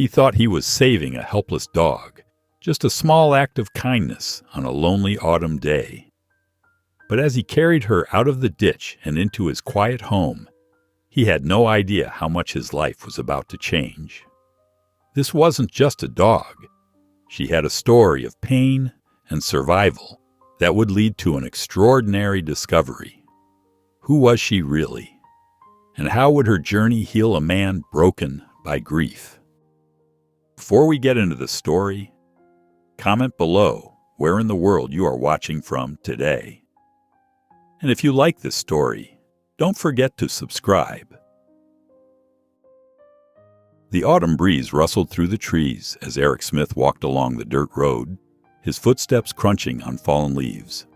He thought he was saving a helpless dog, just a small act of kindness on a lonely autumn day. But as he carried her out of the ditch and into his quiet home, he had no idea how much his life was about to change. This wasn't just a dog. She had a story of pain and survival that would lead to an extraordinary discovery. Who was she really? And how would her journey heal a man broken by grief? Before we get into the story, comment below where in the world you are watching from today. And if you like this story, don't forget to subscribe. The autumn breeze rustled through the trees as Eric Smith walked along the dirt road, his footsteps crunching on fallen leaves.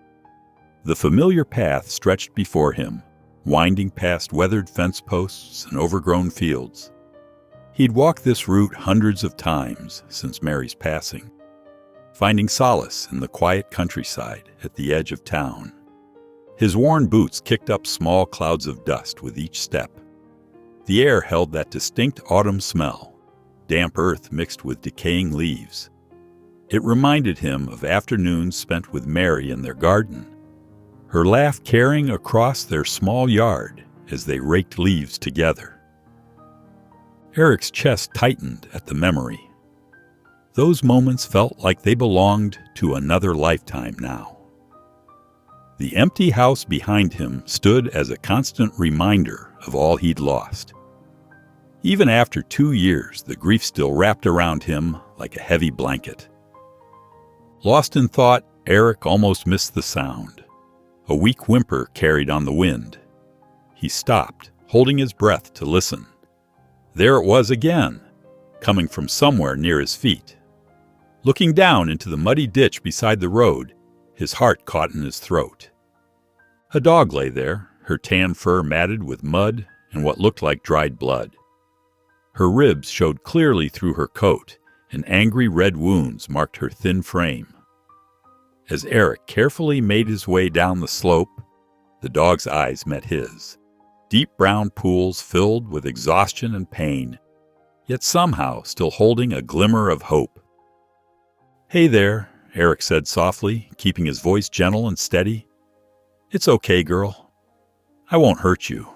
The familiar path stretched before him, winding past weathered fence posts and overgrown fields. He'd walked this route hundreds of times since Mary's passing, finding solace in the quiet countryside at the edge of town. His worn boots kicked up small clouds of dust with each step. The air held that distinct autumn smell, damp earth mixed with decaying leaves. It reminded him of afternoons spent with Mary in their garden, her laugh carrying across their small yard as they raked leaves together. Eric's chest tightened at the memory. Those moments felt like they belonged to another lifetime now. The empty house behind him stood as a constant reminder of all he'd lost. Even after 2 years, the grief still wrapped around him like a heavy blanket. Lost in thought, Eric almost missed the sound. A weak whimper carried on the wind. He stopped, holding his breath to listen. There it was again, coming from somewhere near his feet. Looking down into the muddy ditch beside the road, his heart caught in his throat. A dog lay there, her tan fur matted with mud and what looked like dried blood. Her ribs showed clearly through her coat, and angry red wounds marked her thin frame. As Eric carefully made his way down the slope, the dog's eyes met his. Deep brown pools filled with exhaustion and pain, yet somehow still holding a glimmer of hope. "Hey there," Eric said softly, keeping his voice gentle and steady. "It's okay, girl. I won't hurt you."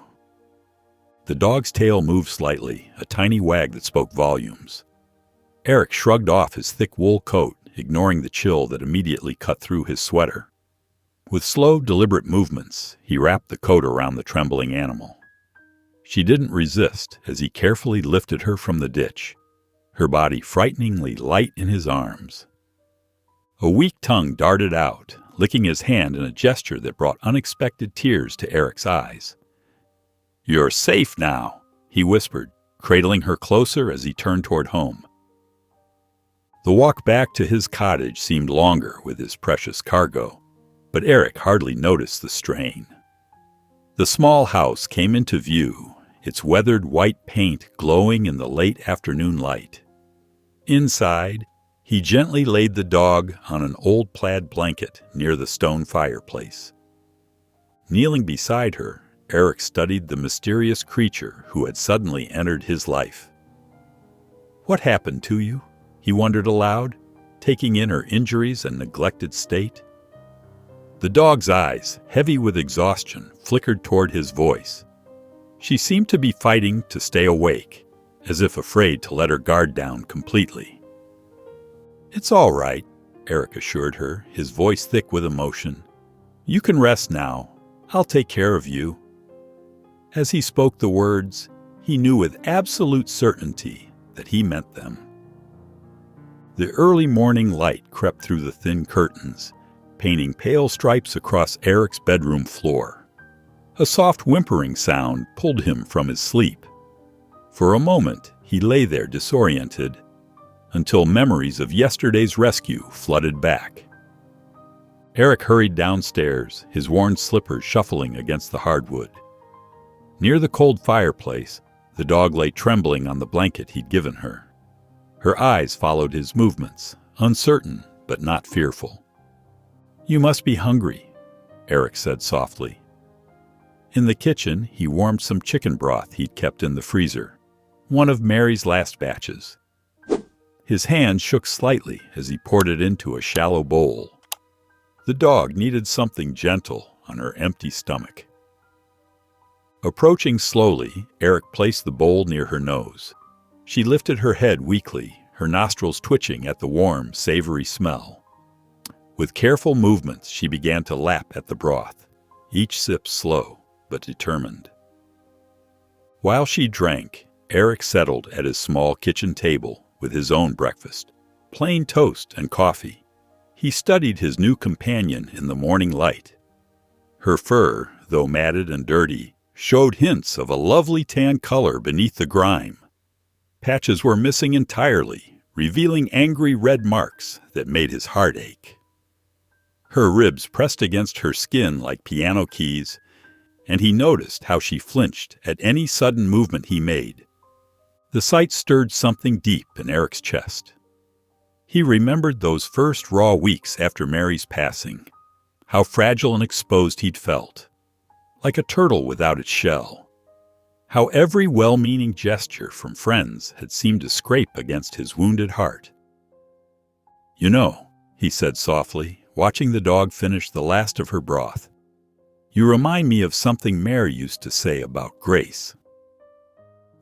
The dog's tail moved slightly, a tiny wag that spoke volumes. Eric shrugged off his thick wool coat, ignoring the chill that immediately cut through his sweater. With slow, deliberate movements, he wrapped the coat around the trembling animal. She didn't resist as he carefully lifted her from the ditch, her body frighteningly light in his arms. A weak tongue darted out, licking his hand in a gesture that brought unexpected tears to Eric's eyes. "You're safe now," he whispered, cradling her closer as he turned toward home. The walk back to his cottage seemed longer with his precious cargo, but Eric hardly noticed the strain. The small house came into view, its weathered white paint glowing in the late afternoon light. Inside, he gently laid the dog on an old plaid blanket near the stone fireplace. Kneeling beside her, Eric studied the mysterious creature who had suddenly entered his life. "What happened to you?" he wondered aloud, taking in her injuries and neglected state. The dog's eyes, heavy with exhaustion, flickered toward his voice. She seemed to be fighting to stay awake, as if afraid to let her guard down completely. "It's all right," Eric assured her, his voice thick with emotion. "You can rest now. I'll take care of you." As he spoke the words, he knew with absolute certainty that he meant them. The early morning light crept through the thin curtains, painting pale stripes across Eric's bedroom floor. A soft whimpering sound pulled him from his sleep. For a moment, he lay there disoriented, until memories of yesterday's rescue flooded back. Eric hurried downstairs, his worn slippers shuffling against the hardwood. Near the cold fireplace, the dog lay trembling on the blanket he'd given her. Her eyes followed his movements, uncertain but not fearful. "You must be hungry," Eric said softly. In the kitchen, he warmed some chicken broth he'd kept in the freezer, one of Mary's last batches. His hand shook slightly as he poured it into a shallow bowl. The dog needed something gentle on her empty stomach. Approaching slowly, Eric placed the bowl near her nose. She lifted her head weakly, her nostrils twitching at the warm, savory smell. With careful movements, she began to lap at the broth, each sip slow but determined. While she drank, Eric settled at his small kitchen table with his own breakfast, plain toast and coffee. He studied his new companion in the morning light. Her fur, though matted and dirty, showed hints of a lovely tan color beneath the grime. Patches were missing entirely, revealing angry red marks that made his heart ache. Her ribs pressed against her skin like piano keys, and he noticed how she flinched at any sudden movement he made. The sight stirred something deep in Eric's chest. He remembered those first raw weeks after Mary's passing, how fragile and exposed he'd felt, like a turtle without its shell. How every well-meaning gesture from friends had seemed to scrape against his wounded heart. "You know," he said softly, watching the dog finish the last of her broth, "you remind me of something Mary used to say about Grace."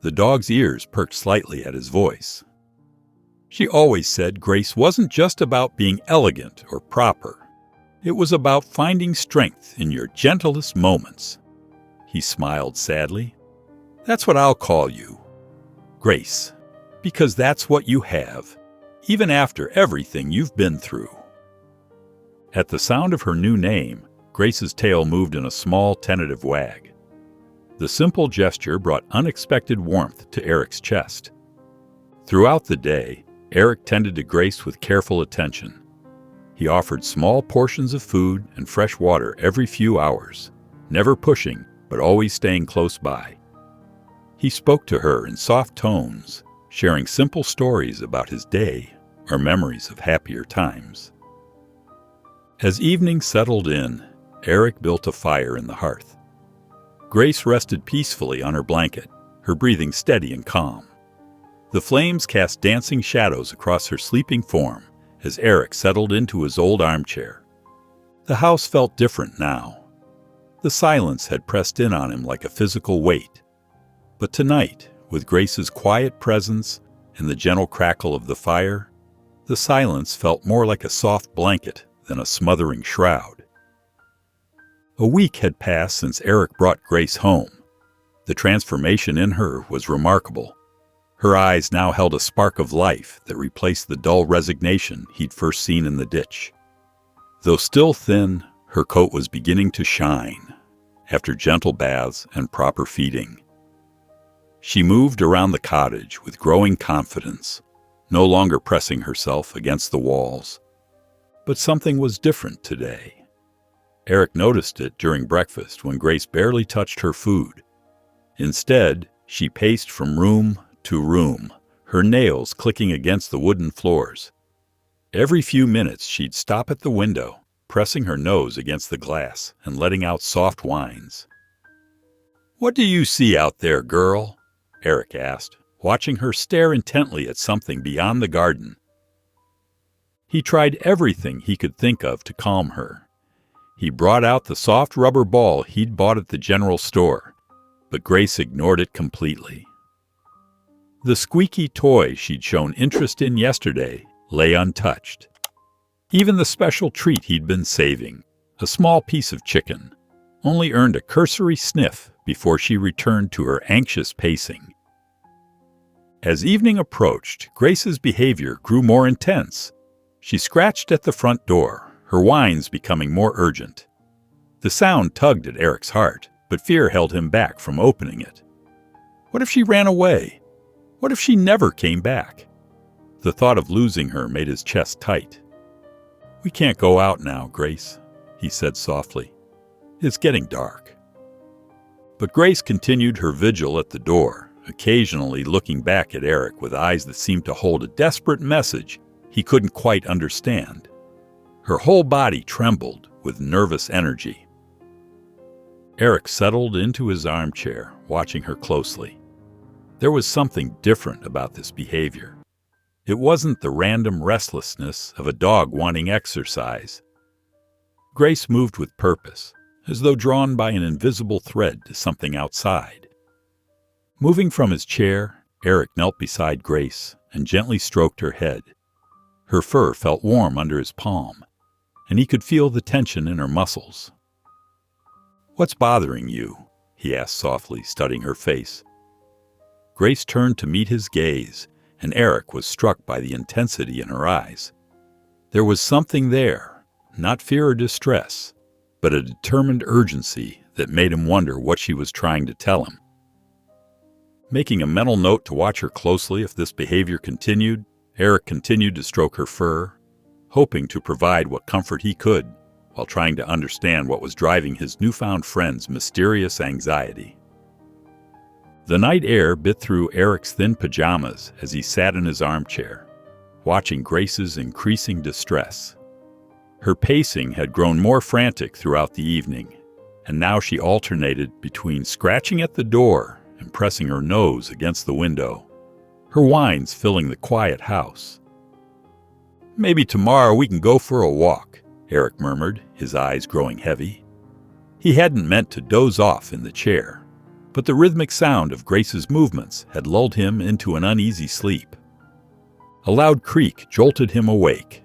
The dog's ears perked slightly at his voice. "She always said Grace wasn't just about being elegant or proper. It was about finding strength in your gentlest moments." He smiled sadly. "That's what I'll call you, Grace, because that's what you have, even after everything you've been through." At the sound of her new name, Grace's tail moved in a small, tentative wag. The simple gesture brought unexpected warmth to Eric's chest. Throughout the day, Eric tended to Grace with careful attention. He offered small portions of food and fresh water every few hours, never pushing, but always staying close by. He spoke to her in soft tones, sharing simple stories about his day or memories of happier times. As evening settled in, Eric built a fire in the hearth. Grace rested peacefully on her blanket, her breathing steady and calm. The flames cast dancing shadows across her sleeping form as Eric settled into his old armchair. The house felt different now. The silence had pressed in on him like a physical weight. But tonight, with Grace's quiet presence and the gentle crackle of the fire, the silence felt more like a soft blanket than a smothering shroud. A week had passed since Eric brought Grace home. The transformation in her was remarkable. Her eyes now held a spark of life that replaced the dull resignation he'd first seen in the ditch. Though still thin, her coat was beginning to shine, after gentle baths and proper feeding. She moved around the cottage with growing confidence, no longer pressing herself against the walls. But something was different today. Eric noticed it during breakfast when Grace barely touched her food. Instead, she paced from room to room, her nails clicking against the wooden floors. Every few minutes she'd stop at the window, pressing her nose against the glass and letting out soft whines. "What do you see out there, girl?" Eric asked, watching her stare intently at something beyond the garden. He tried everything he could think of to calm her. He brought out the soft rubber ball he'd bought at the general store, but Grace ignored it completely. The squeaky toy she'd shown interest in yesterday lay untouched. Even the special treat he'd been saving, a small piece of chicken, only earned a cursory sniff before she returned to her anxious pacing. As evening approached, Grace's behavior grew more intense. She scratched at the front door, her whines becoming more urgent. The sound tugged at Eric's heart, but fear held him back from opening it. What if she ran away? What if she never came back? The thought of losing her made his chest tight. "We can't go out now, Grace," he said softly. "It's getting dark." But Grace continued her vigil at the door, occasionally looking back at Eric with eyes that seemed to hold a desperate message he couldn't quite understand. Her whole body trembled with nervous energy. Eric settled into his armchair, watching her closely. There was something different about this behavior. It wasn't the random restlessness of a dog wanting exercise. Grace moved with purpose, as though drawn by an invisible thread to something outside. Moving from his chair, Eric knelt beside Grace and gently stroked her head. Her fur felt warm under his palm, and he could feel the tension in her muscles. "What's bothering you?" he asked softly, studying her face. Grace turned to meet his gaze, and Eric was struck by the intensity in her eyes. There was something there, not fear or distress, but a determined urgency that made him wonder what she was trying to tell him. Making a mental note to watch her closely if this behavior continued, Eric continued to stroke her fur, hoping to provide what comfort he could while trying to understand what was driving his newfound friend's mysterious anxiety. The night air bit through Eric's thin pajamas as he sat in his armchair, watching Grace's increasing distress. Her pacing had grown more frantic throughout the evening, and now she alternated between scratching at the door and pressing her nose against the window, her whines filling the quiet house. "Maybe tomorrow we can go for a walk," Eric murmured, his eyes growing heavy. He hadn't meant to doze off in the chair, but the rhythmic sound of Grace's movements had lulled him into an uneasy sleep. A loud creak jolted him awake.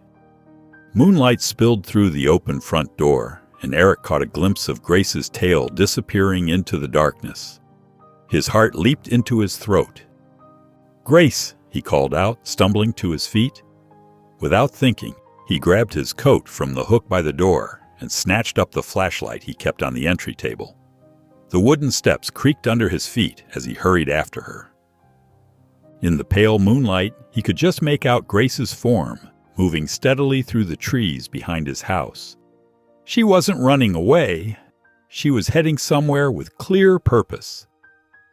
Moonlight spilled through the open front door, and Eric caught a glimpse of Grace's tail disappearing into the darkness. His heart leaped into his throat. "Grace!" he called out, stumbling to his feet. Without thinking, he grabbed his coat from the hook by the door and snatched up the flashlight he kept on the entry table. The wooden steps creaked under his feet as he hurried after her. In the pale moonlight, he could just make out Grace's form, moving steadily through the trees behind his house. She wasn't running away. She was heading somewhere with clear purpose.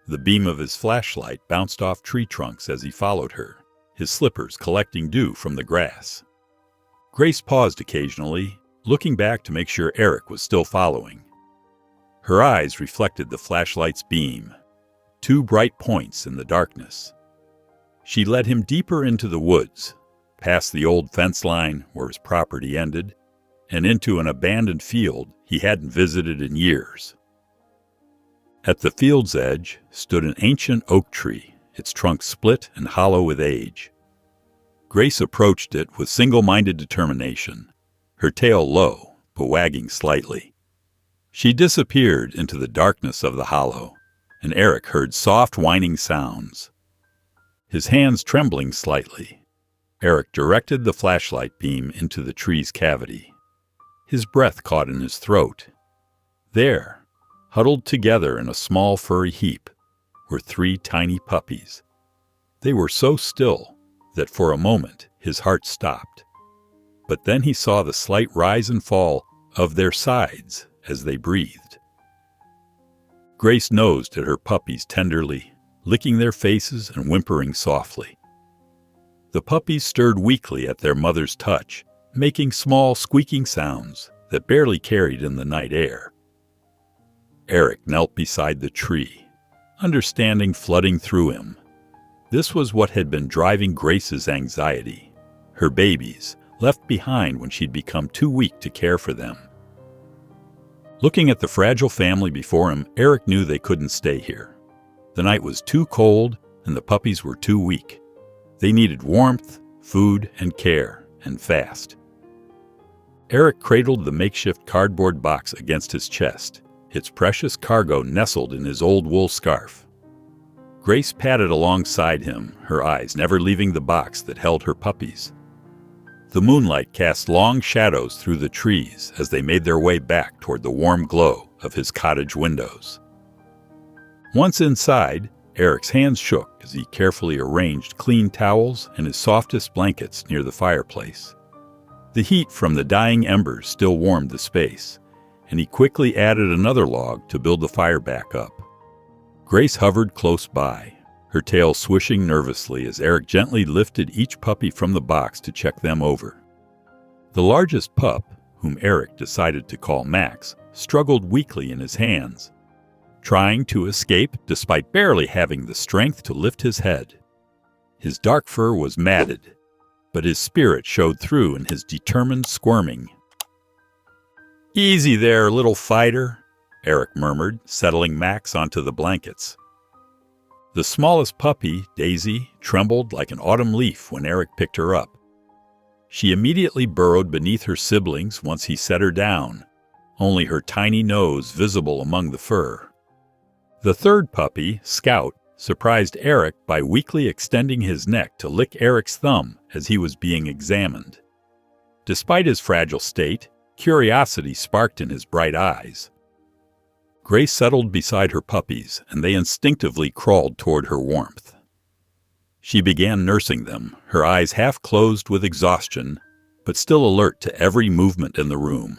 The beam of his flashlight bounced off tree trunks as he followed her, his slippers collecting dew from the grass. Grace paused occasionally, looking back to make sure Eric was still following. Her eyes reflected the flashlight's beam, two bright points in the darkness. She led him deeper into the woods, past the old fence line where his property ended, and into an abandoned field he hadn't visited in years. At the field's edge stood an ancient oak tree, its trunk split and hollow with age. Grace approached it with single-minded determination, her tail low but wagging slightly. She disappeared into the darkness of the hollow, and Eric heard soft whining sounds. His hands trembling slightly, Eric directed the flashlight beam into the tree's cavity. His breath caught in his throat. There, huddled together in a small furry heap, were three tiny puppies. They were so still that for a moment his heart stopped. But then he saw the slight rise and fall of their sides as they breathed. Grace nosed at her puppies tenderly, licking their faces and whimpering softly. The puppies stirred weakly at their mother's touch, making small squeaking sounds that barely carried in the night air. Eric knelt beside the tree, understanding flooding through him. This was what had been driving Grace's anxiety. Her babies, left behind when she'd become too weak to care for them. Looking at the fragile family before him, Eric knew they couldn't stay here. The night was too cold, and the puppies were too weak. They needed warmth, food, and care, and fast. Eric cradled the makeshift cardboard box against his chest, its precious cargo nestled in his old wool scarf. Grace padded alongside him, her eyes never leaving the box that held her puppies. The moonlight cast long shadows through the trees as they made their way back toward the warm glow of his cottage windows. Once inside, Eric's hands shook as he carefully arranged clean towels and his softest blankets near the fireplace. The heat from the dying embers still warmed the space, and he quickly added another log to build the fire back up. Grace hovered close by, her tail swishing nervously as Eric gently lifted each puppy from the box to check them over. The largest pup, whom Eric decided to call Max, struggled weakly in his hands, trying to escape despite barely having the strength to lift his head. His dark fur was matted, but his spirit showed through in his determined squirming. "Easy there, little fighter," Eric murmured, settling Max onto the blankets. The smallest puppy, Daisy, trembled like an autumn leaf when Eric picked her up. She immediately burrowed beneath her siblings once he set her down, only her tiny nose visible among the fur. The third puppy, Scout, surprised Eric by weakly extending his neck to lick Eric's thumb as he was being examined. Despite his fragile state, curiosity sparked in his bright eyes. Grace settled beside her puppies, and they instinctively crawled toward her warmth. She began nursing them, her eyes half closed with exhaustion, but still alert to every movement in the room.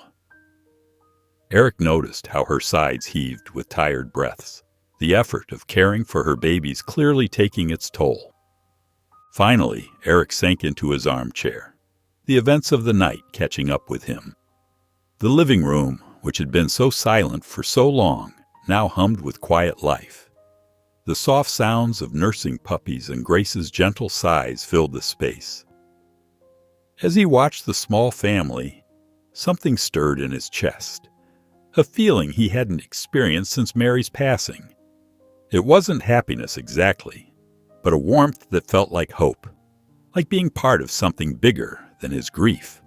Eric noticed how her sides heaved with tired breaths, the effort of caring for her babies clearly taking its toll. Finally, Eric sank into his armchair, the events of the night catching up with him. The living room, which had been so silent for so long, now hummed with quiet life. The soft sounds of nursing puppies and Grace's gentle sighs filled the space. As he watched the small family, something stirred in his chest, a feeling he hadn't experienced since Mary's passing. It wasn't happiness exactly, but a warmth that felt like hope, like being part of something bigger than his grief.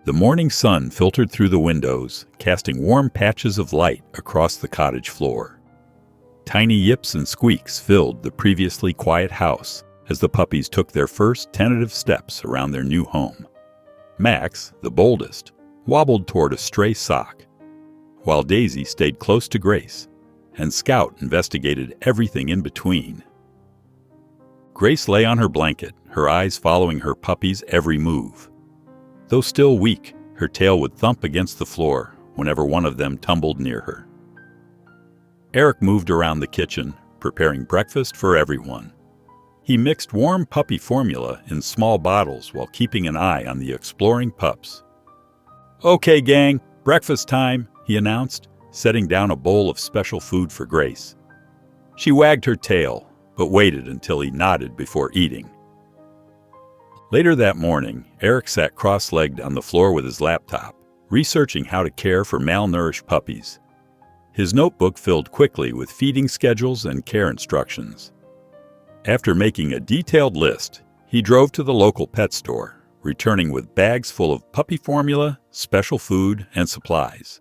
The morning sun filtered through the windows, casting warm patches of light across the cottage floor. Tiny yips and squeaks filled the previously quiet house as the puppies took their first tentative steps around their new home. Max, the boldest, wobbled toward a stray sock, while Daisy stayed close to Grace, and Scout investigated everything in between. Grace lay on her blanket, her eyes following her puppy's every move. Though still weak, her tail would thump against the floor whenever one of them tumbled near her. Eric moved around the kitchen, preparing breakfast for everyone. He mixed warm puppy formula in small bottles while keeping an eye on the exploring pups. "Okay, gang, breakfast time," he announced, setting down a bowl of special food for Grace. She wagged her tail, but waited until he nodded before eating. Later that morning, Eric sat cross-legged on the floor with his laptop, researching how to care for malnourished puppies. His notebook filled quickly with feeding schedules and care instructions. After making a detailed list, he drove to the local pet store, returning with bags full of puppy formula, special food, and supplies.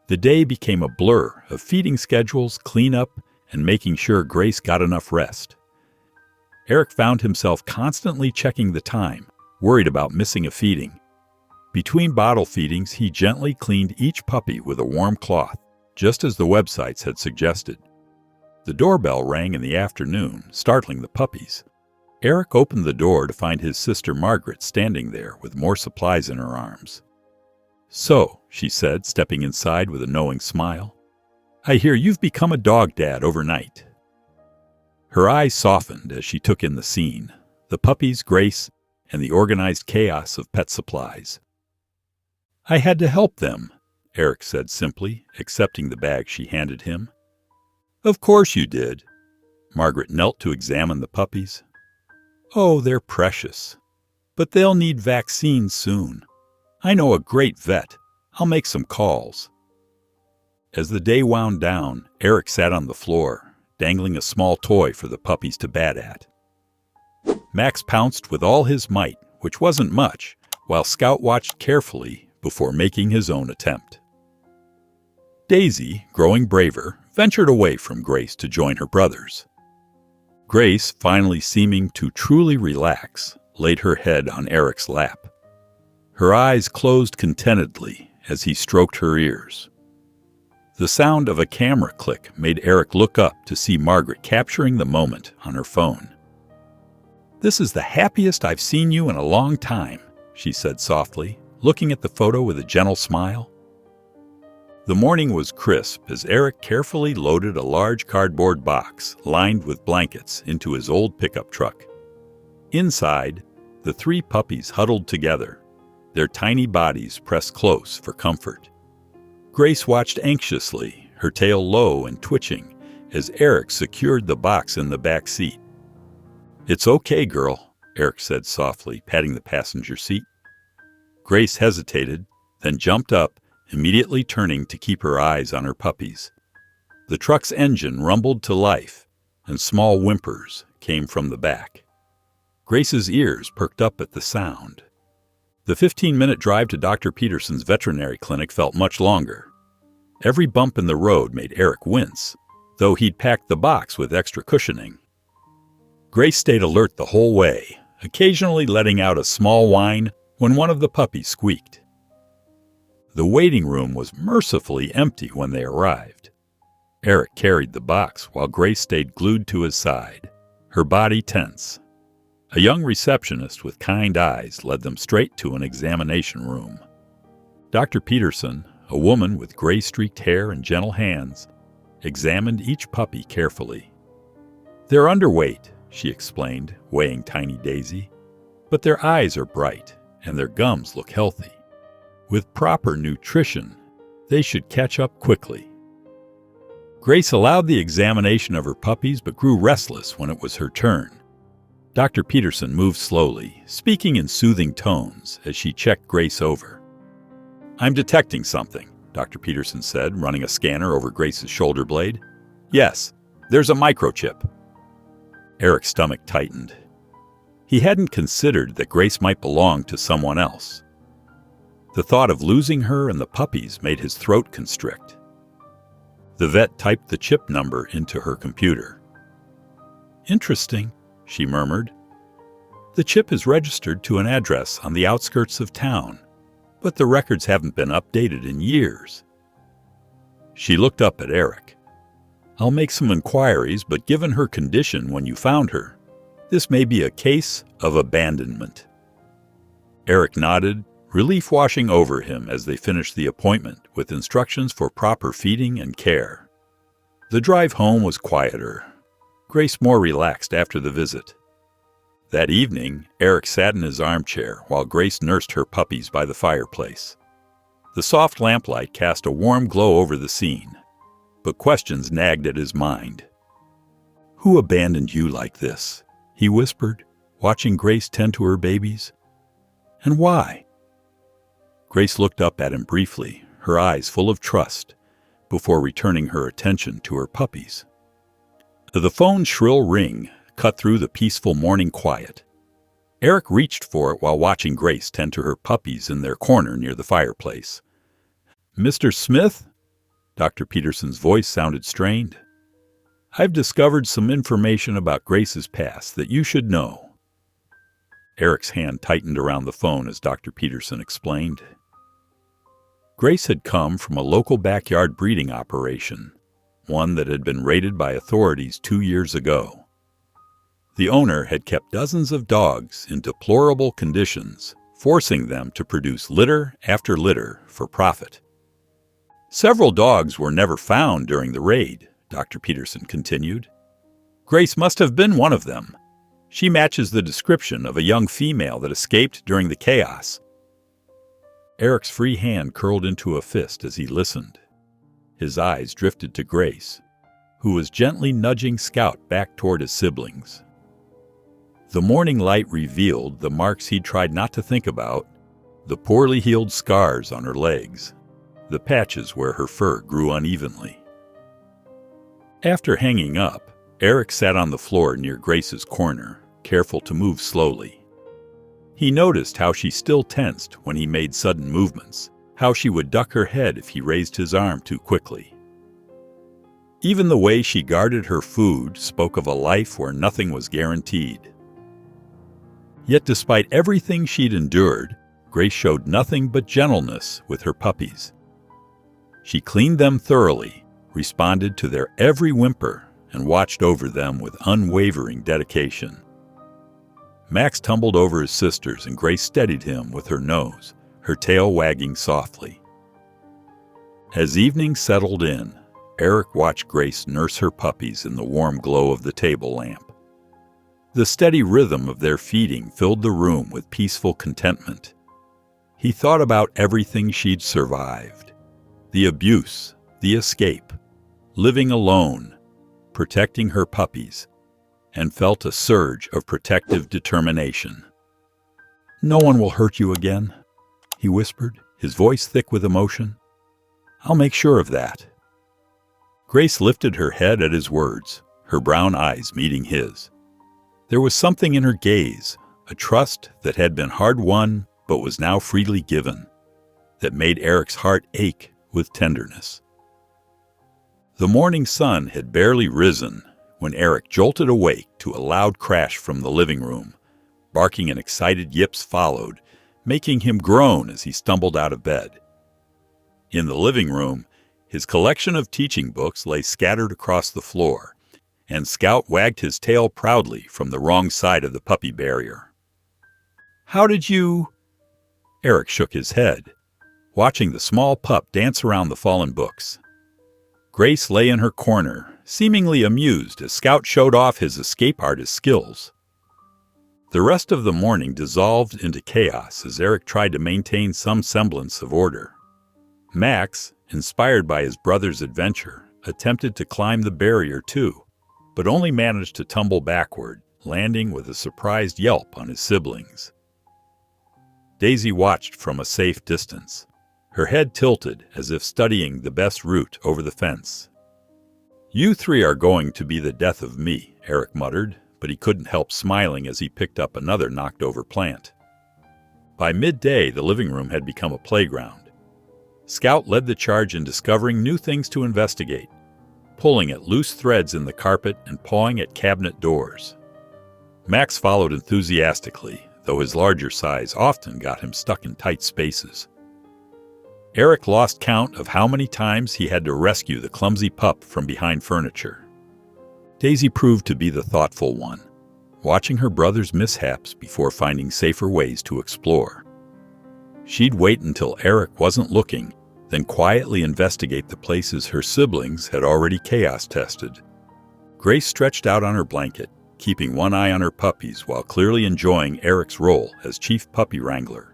The day became a blur of feeding schedules, cleanup, and making sure Grace got enough rest. Eric found himself constantly checking the time, worried about missing a feeding. Between bottle feedings, he gently cleaned each puppy with a warm cloth, just as the websites had suggested. The doorbell rang in the afternoon, startling the puppies. Eric opened the door to find his sister Margaret standing there with more supplies in her arms. "So," she said, stepping inside with a knowing smile, "I hear you've become a dog dad overnight." Her eyes softened as she took in the scene, the puppies, Grace, and the organized chaos of pet supplies. "I had to help them," Eric said simply, accepting the bag she handed him. "Of course you did." Margaret knelt to examine the puppies. "Oh, they're precious. But they'll need vaccines soon. I know a great vet. I'll make some calls." As the day wound down, Eric sat on the floor, dangling a small toy for the puppies to bat at. Max pounced with all his might, which wasn't much, while Scout watched carefully before making his own attempt. Daisy, growing braver, ventured away from Grace to join her brothers. Grace, finally seeming to truly relax, laid her head on Eric's lap. Her eyes closed contentedly as he stroked her ears. The sound of a camera click made Eric look up to see Margaret capturing the moment on her phone. "This is the happiest I've seen you in a long time," she said softly, looking at the photo with a gentle smile. The morning was crisp as Eric carefully loaded a large cardboard box lined with blankets into his old pickup truck. Inside, the three puppies huddled together, their tiny bodies pressed close for comfort. Grace watched anxiously, her tail low and twitching, as Eric secured the box in the back seat. "It's okay, girl. Eric said softly, patting the passenger seat. Grace hesitated, then jumped up, immediately turning to keep her eyes on her puppies. The truck's engine rumbled to life, and small whimpers came from the back. Grace's ears perked up at the sound. The 15-minute drive to Dr. Peterson's veterinary clinic felt much longer. Every bump in the road made Eric wince, though he'd packed the box with extra cushioning. Grace stayed alert the whole way, occasionally letting out a small whine when one of the puppies squeaked. The waiting room was mercifully empty when they arrived. Eric carried the box while Grace stayed glued to his side, her body tense. A young receptionist with kind eyes led them straight to an examination room. Dr. Peterson, a woman with gray-streaked hair and gentle hands, examined each puppy carefully. "They're underweight," she explained, weighing Tiny Daisy, "but their eyes are bright and their gums look healthy. With proper nutrition, they should catch up quickly." Grace allowed the examination of her puppies but grew restless when it was her turn. Dr. Peterson moved slowly, speaking in soothing tones as she checked Grace over. "I'm detecting something," Dr. Peterson said, running a scanner over Grace's shoulder blade. "Yes, there's a microchip." Eric's stomach tightened. He hadn't considered that Grace might belong to someone else. The thought of losing her and the puppies made his throat constrict. The vet typed the chip number into her computer. "Interesting," she murmured. "The chip is registered to an address on the outskirts of town, but the records haven't been updated in years." She looked up at Eric. "I'll make some inquiries, but given her condition when you found her, this may be a case of abandonment." Eric nodded, relief washing over him as they finished the appointment with instructions for proper feeding and care. The drive home was quieter, Grace more relaxed after the visit. That evening, Eric sat in his armchair while Grace nursed her puppies by the fireplace. The soft lamplight cast a warm glow over the scene, but questions nagged at his mind. "Who abandoned you like this?" he whispered, watching Grace tend to her babies. "And why?" Grace looked up at him briefly, her eyes full of trust, before returning her attention to her puppies. The phone's shrill ring cut through the peaceful morning quiet. Eric reached for it while watching Grace tend to her puppies in their corner near the fireplace. "Mr. Smith?" Dr. Peterson's voice sounded strained. "I've discovered some information about Grace's past that you should know." Eric's hand tightened around the phone as Dr. Peterson explained. Grace had come from a local backyard breeding operation, one that had been raided by authorities 2 years ago. The owner had kept dozens of dogs in deplorable conditions, forcing them to produce litter after litter for profit. Several dogs were never found during the raid, Dr. Peterson continued. Grace must have been one of them. She matches the description of a young female that escaped during the chaos. Eric's free hand curled into a fist as he listened. His eyes drifted to Grace, who was gently nudging Scout back toward his siblings. The morning light revealed the marks he'd tried not to think about, the poorly healed scars on her legs, the patches where her fur grew unevenly. After hanging up, Eric sat on the floor near Grace's corner, careful to move slowly. He noticed how she still tensed when he made sudden movements, how she would duck her head if he raised his arm too quickly. Even the way she guarded her food spoke of a life where nothing was guaranteed. Yet despite everything she'd endured, Grace showed nothing but gentleness with her puppies. She cleaned them thoroughly, responded to their every whimper, and watched over them with unwavering dedication. Max tumbled over his sisters and Grace steadied him with her nose, her tail wagging softly. As evening settled in, Eric watched Grace nurse her puppies in the warm glow of the table lamp. The steady rhythm of their feeding filled the room with peaceful contentment. He thought about everything she'd survived. The abuse, the escape, living alone, protecting her puppies, and felt a surge of protective determination. "No one will hurt you again," he whispered, his voice thick with emotion. "I'll make sure of that." Grace lifted her head at his words, her brown eyes meeting his. There was something in her gaze, a trust that had been hard-won but was now freely given, that made Eric's heart ache with tenderness. The morning sun had barely risen when Eric jolted awake to a loud crash from the living room. Barking and excited yips followed, making him groan as he stumbled out of bed. In the living room, his collection of teaching books lay scattered across the floor, and Scout wagged his tail proudly from the wrong side of the puppy barrier. "How did you—" Eric shook his head, watching the small pup dance around the fallen books. Grace lay in her corner, seemingly amused as Scout showed off his escape artist skills. The rest of the morning dissolved into chaos as Eric tried to maintain some semblance of order. Max, inspired by his brother's adventure, attempted to climb the barrier too, but only managed to tumble backward, landing with a surprised yelp on his siblings. Daisy watched from a safe distance, her head tilted as if studying the best route over the fence. "You three are going to be the death of me," Eric muttered, but he couldn't help smiling as he picked up another knocked-over plant. By midday, the living room had become a playground. Scout led the charge in discovering new things to investigate, pulling at loose threads in the carpet and pawing at cabinet doors. Max followed enthusiastically, though his larger size often got him stuck in tight spaces. Eric lost count of how many times he had to rescue the clumsy pup from behind furniture. Daisy proved to be the thoughtful one, watching her brother's mishaps before finding safer ways to explore. She'd wait until Eric wasn't looking, then quietly investigate the places her siblings had already chaos-tested. Grace stretched out on her blanket, keeping one eye on her puppies while clearly enjoying Eric's role as chief puppy wrangler.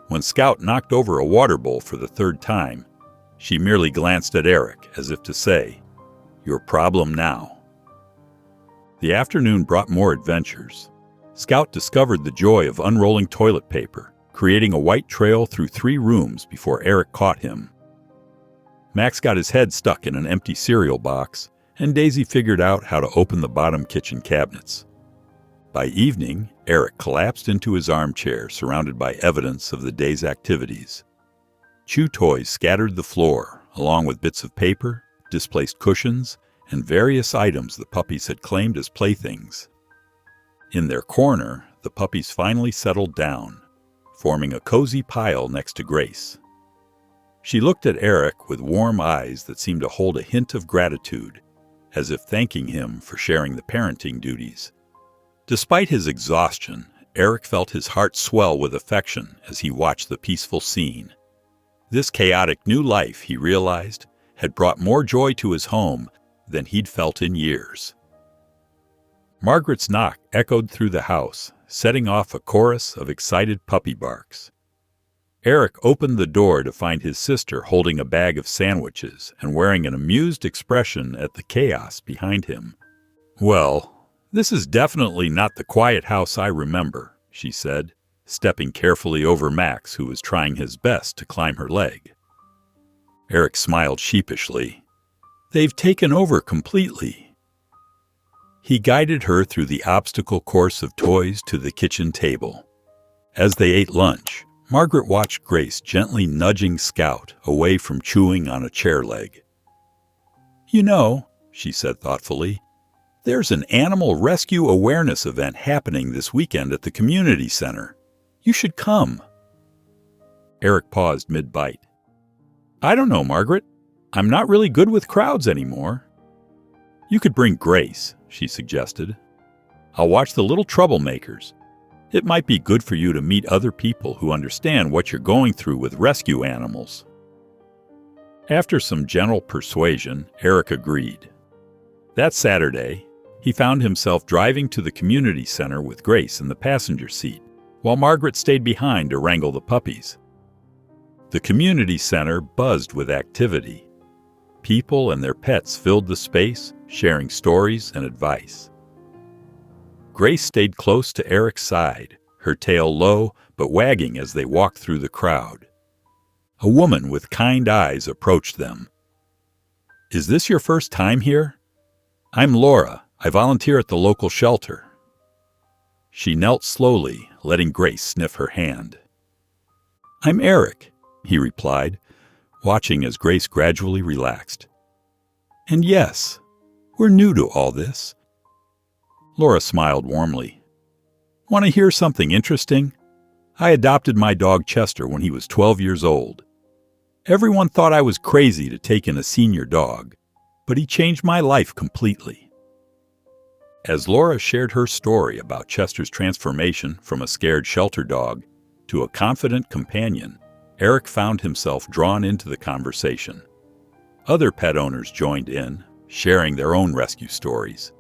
When Scout knocked over a water bowl for the third time, she merely glanced at Eric as if to say, "Your problem now." The afternoon brought more adventures. Scout discovered the joy of unrolling toilet paper, creating a white trail through 3 rooms before Eric caught him. Max got his head stuck in an empty cereal box, and Daisy figured out how to open the bottom kitchen cabinets. By evening, Eric collapsed into his armchair, surrounded by evidence of the day's activities. Chew toys scattered the floor, along with bits of paper, displaced cushions, and various items the puppies had claimed as playthings. In their corner, the puppies finally settled down, forming a cozy pile next to Grace. She looked at Eric with warm eyes that seemed to hold a hint of gratitude, as if thanking him for sharing the parenting duties. Despite his exhaustion, Eric felt his heart swell with affection as he watched the peaceful scene. This chaotic new life, he realized, had brought more joy to his home than he'd felt in years. Margaret's knock echoed through the house, setting off a chorus of excited puppy barks. Eric opened the door to find his sister holding a bag of sandwiches and wearing an amused expression at the chaos behind him. "Well, this is definitely not the quiet house I remember," she said, stepping carefully over Max, who was trying his best to climb her leg. Eric smiled sheepishly. "They've taken over completely." He guided her through the obstacle course of toys to the kitchen table. As they ate lunch, Margaret watched Grace gently nudging Scout away from chewing on a chair leg. "You know," she said thoughtfully, "there's an animal rescue awareness event happening this weekend at the community center. You should come." Eric paused mid-bite. "I don't know, Margaret. I'm not really good with crowds anymore." "You could bring Grace," she suggested. "I'll watch the little troublemakers. It might be good for you to meet other people who understand what you're going through with rescue animals." After some gentle persuasion, Eric agreed. That Saturday, he found himself driving to the community center with Grace in the passenger seat, while Margaret stayed behind to wrangle the puppies. The community center buzzed with activity. People and their pets filled the space, sharing stories and advice. Grace stayed close to Eric's side, her tail low but wagging as they walked through the crowd. A woman with kind eyes approached them. "Is this your first time here?" "I'm Laura. I volunteer at the local shelter." She knelt slowly, letting Grace sniff her hand. "I'm Eric," he replied, watching as Grace gradually relaxed. "And yes, we're new to all this." Laura smiled warmly. "Want to hear something interesting? I adopted my dog Chester when he was 12 years old. Everyone thought I was crazy to take in a senior dog, but he changed my life completely." As Laura shared her story about Chester's transformation from a scared shelter dog to a confident companion, Eric found himself drawn into the conversation. Other pet owners joined in, sharing their own rescue stories.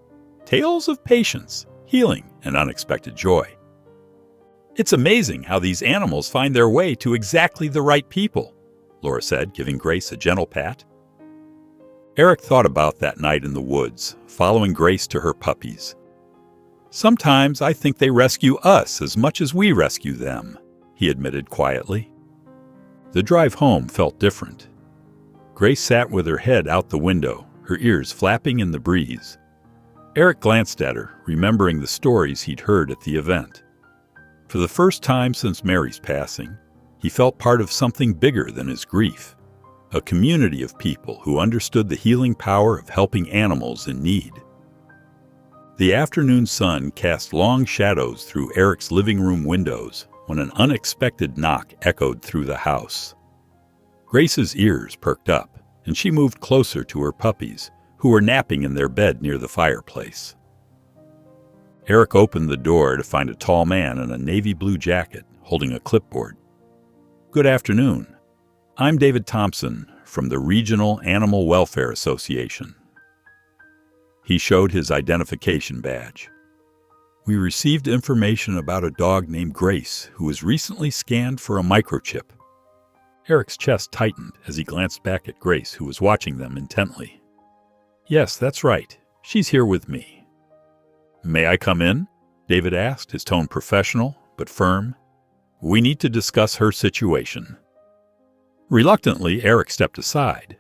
Tales of patience, healing, and unexpected joy. "It's amazing how these animals find their way to exactly the right people," Laura said, giving Grace a gentle pat. Eric thought about that night in the woods, following Grace to her puppies. "Sometimes I think they rescue us as much as we rescue them," he admitted quietly. The drive home felt different. Grace sat with her head out the window, her ears flapping in the breeze. Eric glanced at her, remembering the stories he'd heard at the event. For the first time since Mary's passing, he felt part of something bigger than his grief. A community of people who understood the healing power of helping animals in need. The afternoon sun cast long shadows through Eric's living room windows when an unexpected knock echoed through the house. Grace's ears perked up, and she moved closer to her puppies, who were napping in their bed near the fireplace. Eric opened the door to find a tall man in a navy blue jacket holding a clipboard. "Good afternoon. I'm David Thompson from the Regional Animal Welfare Association." He showed his identification badge. "We received information about a dog named Grace who was recently scanned for a microchip." Eric's chest tightened as he glanced back at Grace, who was watching them intently. "Yes, that's right. She's here with me." "May I come in?" David asked, his tone professional but firm. "We need to discuss her situation." Reluctantly, Eric stepped aside.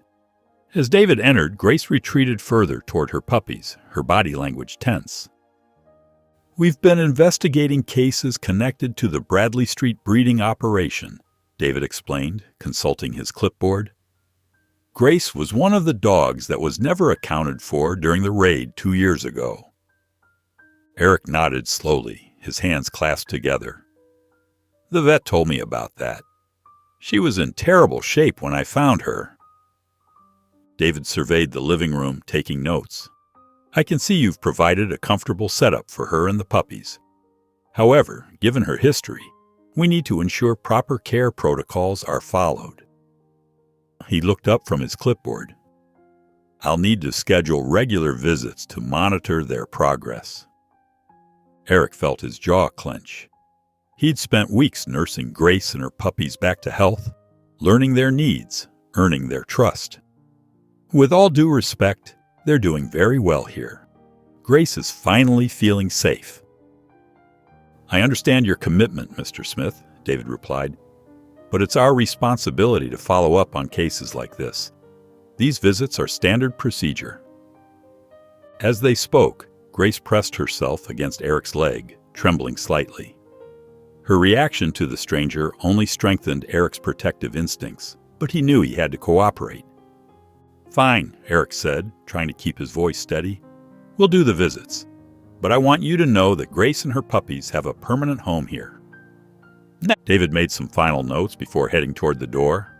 As David entered, Grace retreated further toward her puppies, her body language tense. "We've been investigating cases connected to the Bradley Street breeding operation," David explained, consulting his clipboard. "Grace was one of the dogs that was never accounted for during the raid 2 years ago." Eric nodded slowly, his hands clasped together. "The vet told me about that. She was in terrible shape when I found her." David surveyed the living room, taking notes. "I can see you've provided a comfortable setup for her and the puppies. However, given her history, we need to ensure proper care protocols are followed." He looked up from his clipboard. "I'll need to schedule regular visits to monitor their progress." Eric felt his jaw clench. He'd spent weeks nursing Grace and her puppies back to health, learning their needs, earning their trust. With all due respect, they're doing very well here. Grace is finally feeling safe. "I understand your commitment, Mr. Smith," David replied, "but it's our responsibility to follow up on cases like this. These visits are standard procedure." As they spoke, Grace pressed herself against Eric's leg, trembling slightly. Her reaction to the stranger only strengthened Eric's protective instincts, but he knew he had to cooperate. "Fine," Eric said, trying to keep his voice steady. "We'll do the visits, but I want you to know that Grace and her puppies have a permanent home here." David made some final notes before heading toward the door.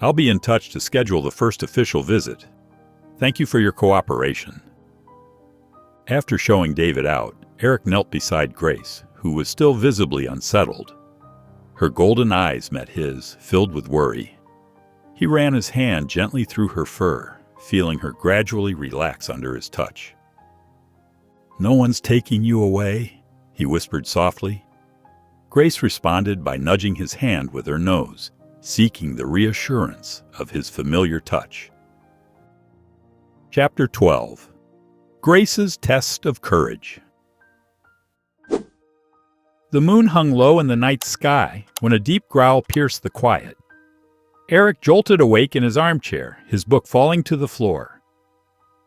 "I'll be in touch to schedule the first official visit. Thank you for your cooperation." After showing David out, Eric knelt beside Grace, who was still visibly unsettled. Her golden eyes met his, filled with worry. He ran his hand gently through her fur, feeling her gradually relax under his touch. "No one's taking you away," he whispered softly. Grace responded by nudging his hand with her nose, seeking the reassurance of his familiar touch. Chapter 12. Grace's Test of Courage. The moon hung low in the night sky when a deep growl pierced the quiet. Eric jolted awake in his armchair, his book falling to the floor.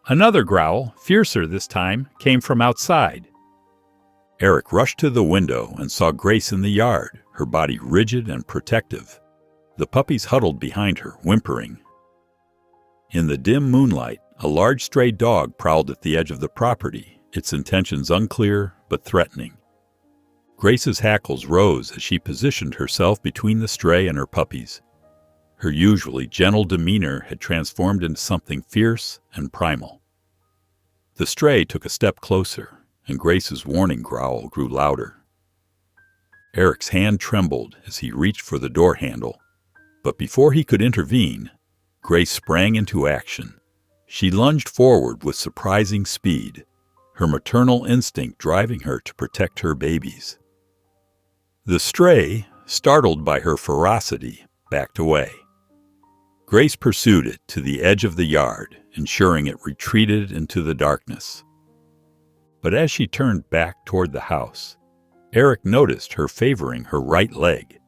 Another growl, fiercer this time, came from outside. Eric rushed to the window and saw Grace in the yard, her body rigid and protective. The puppies huddled behind her, whimpering. In the dim moonlight, a large stray dog prowled at the edge of the property, its intentions unclear but threatening. Grace's hackles rose as she positioned herself between the stray and her puppies. Her usually gentle demeanor had transformed into something fierce and primal. The stray took a step closer, and Grace's warning growl grew louder. Eric's hand trembled as he reached for the door handle, but before he could intervene, Grace sprang into action. She lunged forward with surprising speed, her maternal instinct driving her to protect her babies. The stray, startled by her ferocity, backed away. Grace pursued it to the edge of the yard, ensuring it retreated into the darkness. But as she turned back toward the house, Eric noticed her favoring her right leg.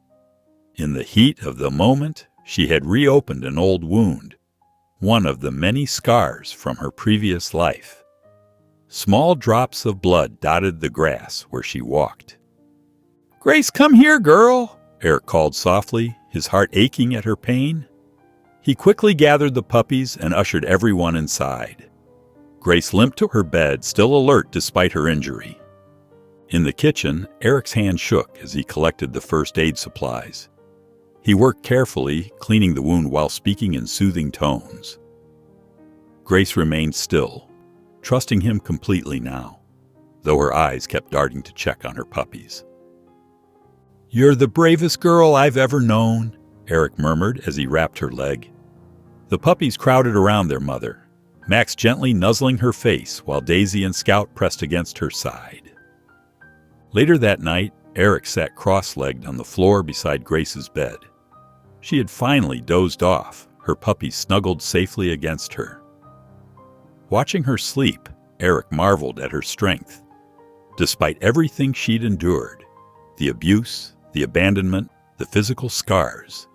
In the heat of the moment, she had reopened an old wound, one of the many scars from her previous life. Small drops of blood dotted the grass where she walked. "Grace, come here, girl," Eric called softly, his heart aching at her pain. He quickly gathered the puppies and ushered everyone inside. Grace limped to her bed, still alert despite her injury. In the kitchen, Eric's hand shook as he collected the first aid supplies. He worked carefully, cleaning the wound while speaking in soothing tones. Grace remained still, trusting him completely now, though her eyes kept darting to check on her puppies. "You're the bravest girl I've ever known," Eric murmured as he wrapped her leg. The puppies crowded around their mother, Max gently nuzzling her face while Daisy and Scout pressed against her side. Later that night, Eric sat cross-legged on the floor beside Grace's bed. She had finally dozed off, her puppies snuggled safely against her. Watching her sleep, Eric marveled at her strength. Despite everything she'd endured, the abuse, the abandonment, the physical scars,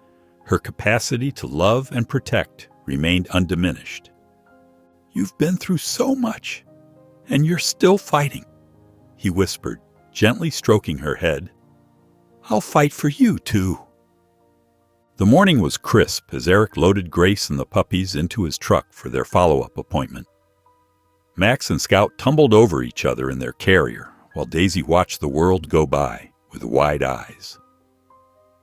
her capacity to love and protect remained undiminished. "You've been through so much, and you're still fighting," he whispered, gently stroking her head. "I'll fight for you, too." The morning was crisp as Eric loaded Grace and the puppies into his truck for their follow-up appointment. Max and Scout tumbled over each other in their carrier, while Daisy watched the world go by with wide eyes.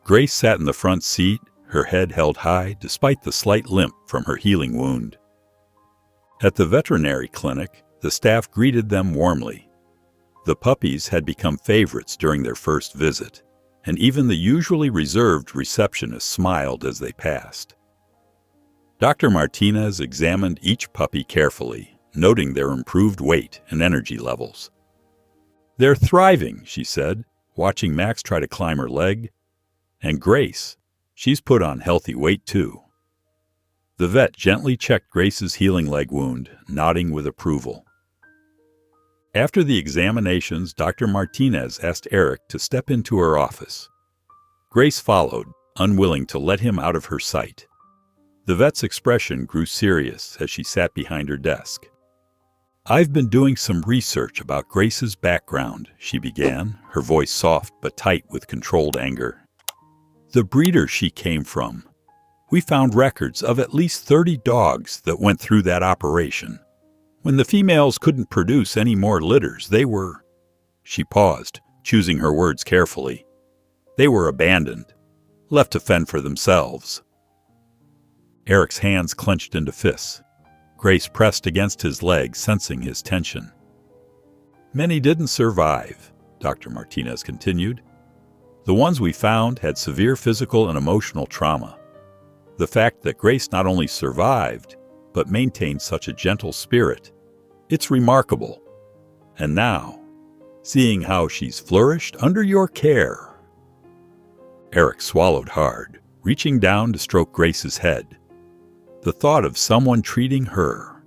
Grace sat in the front seat, her head held high despite the slight limp from her healing wound. At the veterinary clinic, the staff greeted them warmly. The puppies had become favorites during their first visit, and even the usually reserved receptionist smiled as they passed. Dr. Martinez examined each puppy carefully, noting their improved weight and energy levels. "They're thriving," she said, watching Max try to climb her leg. "And Grace, she's put on healthy weight too." The vet gently checked Grace's healing leg wound, nodding with approval. After the examinations, Dr. Martinez asked Eric to step into her office. Grace followed, unwilling to let him out of her sight. The vet's expression grew serious as she sat behind her desk. "I've been doing some research about Grace's background," she began, her voice soft but tight with controlled anger. "The breeder she came from. We found records of at least 30 dogs that went through that operation. When the females couldn't produce any more litters, they were—" She paused, choosing her words carefully. "They were abandoned, left to fend for themselves." Eric's hands clenched into fists. Grace pressed against his leg, sensing his tension. "Many didn't survive," Dr. Martinez continued. "The ones we found had severe physical and emotional trauma. The fact that Grace not only survived, but maintained such a gentle spirit, it's remarkable. And now, seeing how she's flourished under your care." Eric swallowed hard, reaching down to stroke Grace's head. The thought of someone treating her,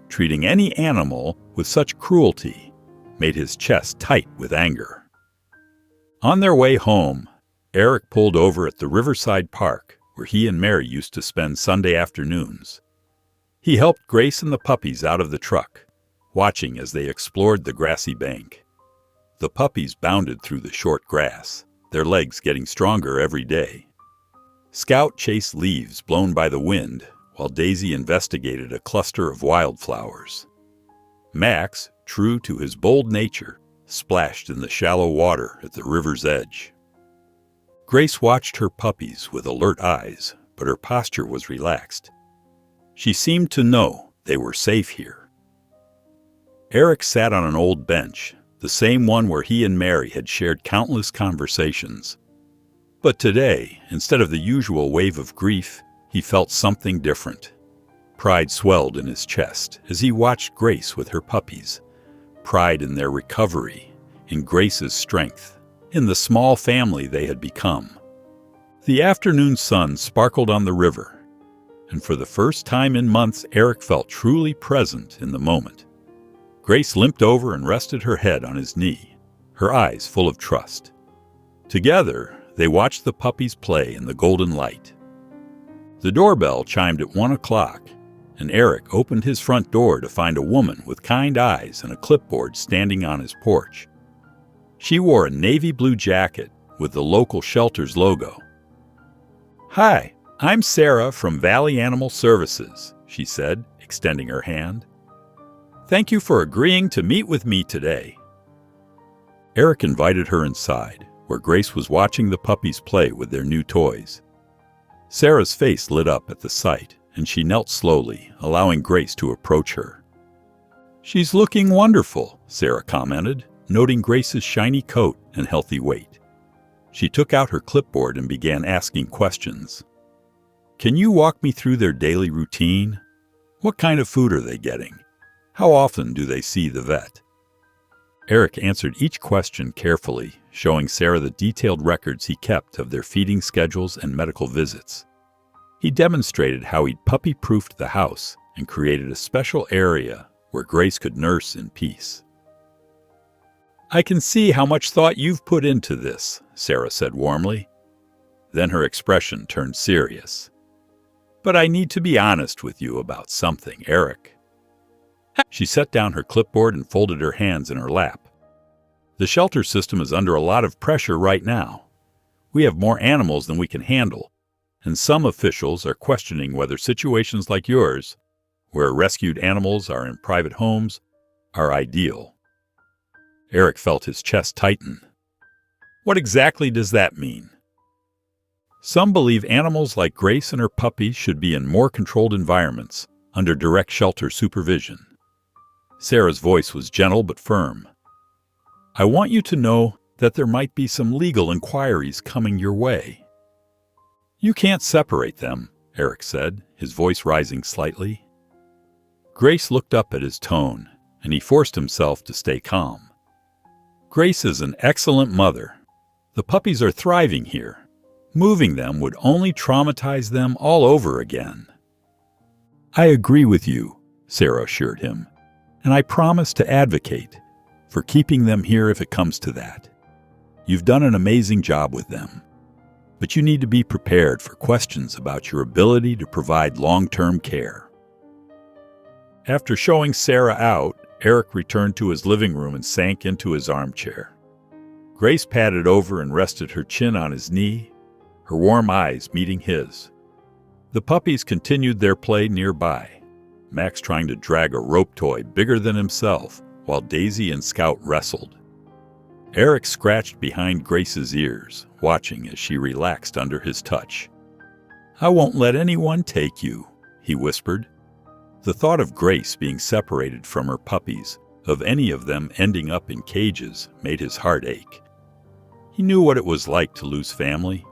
treating any animal with such cruelty, made his chest tight with anger. On their way home, Eric pulled over at the Riverside Park, where he and Mary used to spend Sunday afternoons. He helped Grace and the puppies out of the truck, watching as they explored the grassy bank. The puppies bounded through the short grass, their legs getting stronger every day. Scout chased leaves blown by the wind, while Daisy investigated a cluster of wildflowers. Max, true to his bold nature, splashed in the shallow water at the river's edge. Grace watched her puppies with alert eyes, but her posture was relaxed. She seemed to know they were safe here. Eric sat on an old bench, the same one where he and Mary had shared countless conversations. But today, instead of the usual wave of grief, he felt something different. Pride swelled in his chest as he watched Grace with her puppies. Pride in their recovery, in Grace's strength, in the small family they had become. The afternoon sun sparkled on the river, and for the first time in months, Eric felt truly present in the moment. Grace limped over and rested her head on his knee, her eyes full of trust. Together, they watched the puppies play in the golden light. The doorbell chimed at 1 o'clock, and Eric opened his front door to find a woman with kind eyes and a clipboard standing on his porch. She wore a navy blue jacket with the local shelter's logo. "Hi, I'm Sarah from Valley Animal Services," she said, extending her hand. "Thank you for agreeing to meet with me today." Eric invited her inside, where Grace was watching the puppies play with their new toys. Sarah's face lit up at the sight, and she knelt slowly, allowing Grace to approach her. "She's looking wonderful," Sarah commented, noting Grace's shiny coat and healthy weight. She took out her clipboard and began asking questions. "Can you walk me through their daily routine? What kind of food are they getting? How often do they see the vet?" Eric answered each question carefully, showing Sarah the detailed records he kept of their feeding schedules and medical visits. He demonstrated how he'd puppy-proofed the house and created a special area where Grace could nurse in peace. "I can see how much thought you've put into this," Sarah said warmly. Then her expression turned serious. "But I need to be honest with you about something, Eric." She set down her clipboard and folded her hands in her lap. "The shelter system is under a lot of pressure right now. We have more animals than we can handle, and some officials are questioning whether situations like yours, where rescued animals are in private homes, are ideal." Eric felt his chest tighten. "What exactly does that mean?" "Some believe animals like Grace and her puppies should be in more controlled environments, under direct shelter supervision." Sarah's voice was gentle but firm. "I want you to know that there might be some legal inquiries coming your way." "You can't separate them," Eric said, his voice rising slightly. Grace looked up at his tone, and he forced himself to stay calm. "Grace is an excellent mother. The puppies are thriving here. Moving them would only traumatize them all over again." "I agree with you," Sarah assured him, "and I promise to advocate for keeping them here if it comes to that. You've done an amazing job with them, but you need to be prepared for questions about your ability to provide long-term care." After showing Sarah out, Eric returned to his living room and sank into his armchair. Grace patted over and rested her chin on his knee, her warm eyes meeting his. The puppies continued their play nearby, Max trying to drag a rope toy bigger than himself while Daisy and Scout wrestled. Eric scratched behind Grace's ears, watching as she relaxed under his touch. "I won't let anyone take you," he whispered. The thought of Grace being separated from her puppies, of any of them ending up in cages, made his heart ache. He knew what it was like to lose family.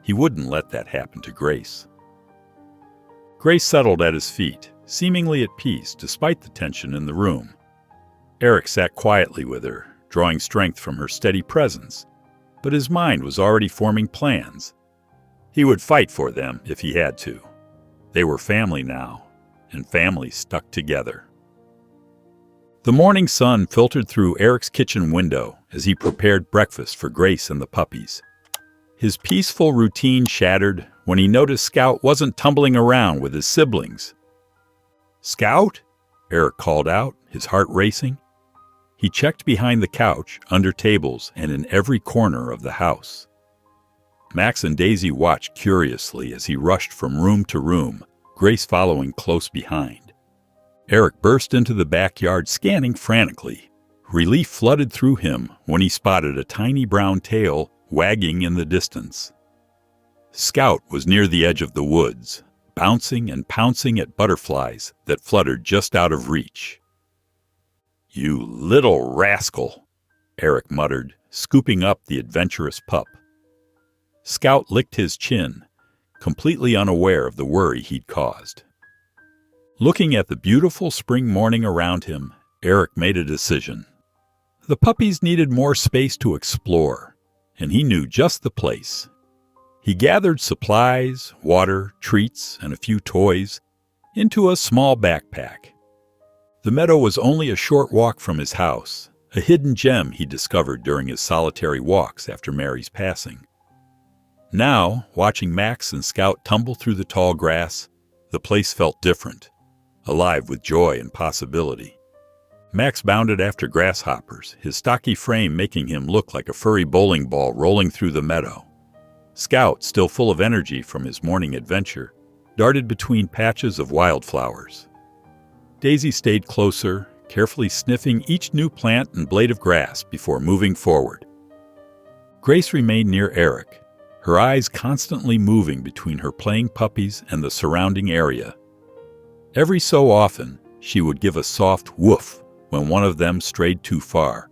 He wouldn't let that happen to Grace. Grace settled at his feet, seemingly at peace despite the tension in the room. Eric sat quietly with her, drawing strength from her steady presence, but his mind was already forming plans. He would fight for them if he had to. They were family now, and families stuck together. The morning sun filtered through Eric's kitchen window as he prepared breakfast for Grace and the puppies. His peaceful routine shattered when he noticed Scout wasn't tumbling around with his siblings. "Scout?" Eric called out, his heart racing. He checked behind the couch, under tables, and in every corner of the house. Max and Daisy watched curiously as he rushed from room to room, Grace following close behind. Eric burst into the backyard, scanning frantically. Relief flooded through him when he spotted a tiny brown tail wagging in the distance. Scout was near the edge of the woods, bouncing and pouncing at butterflies that fluttered just out of reach. "You little rascal," Eric muttered, scooping up the adventurous pup. Scout licked his chin, completely unaware of the worry he'd caused. Looking at the beautiful spring morning around him, Eric made a decision. The puppies needed more space to explore, and he knew just the place. He gathered supplies, water, treats, and a few toys into a small backpack. The meadow was only a short walk from his house, a hidden gem he discovered during his solitary walks after Mary's passing. Now, watching Max and Scout tumble through the tall grass, the place felt different, alive with joy and possibility. Max bounded after grasshoppers, his stocky frame making him look like a furry bowling ball rolling through the meadow. Scout, still full of energy from his morning adventure, darted between patches of wildflowers. Daisy stayed closer, carefully sniffing each new plant and blade of grass before moving forward. Grace remained near Eric, her eyes constantly moving between her playing puppies and the surrounding area. Every so often, she would give a soft woof when one of them strayed too far,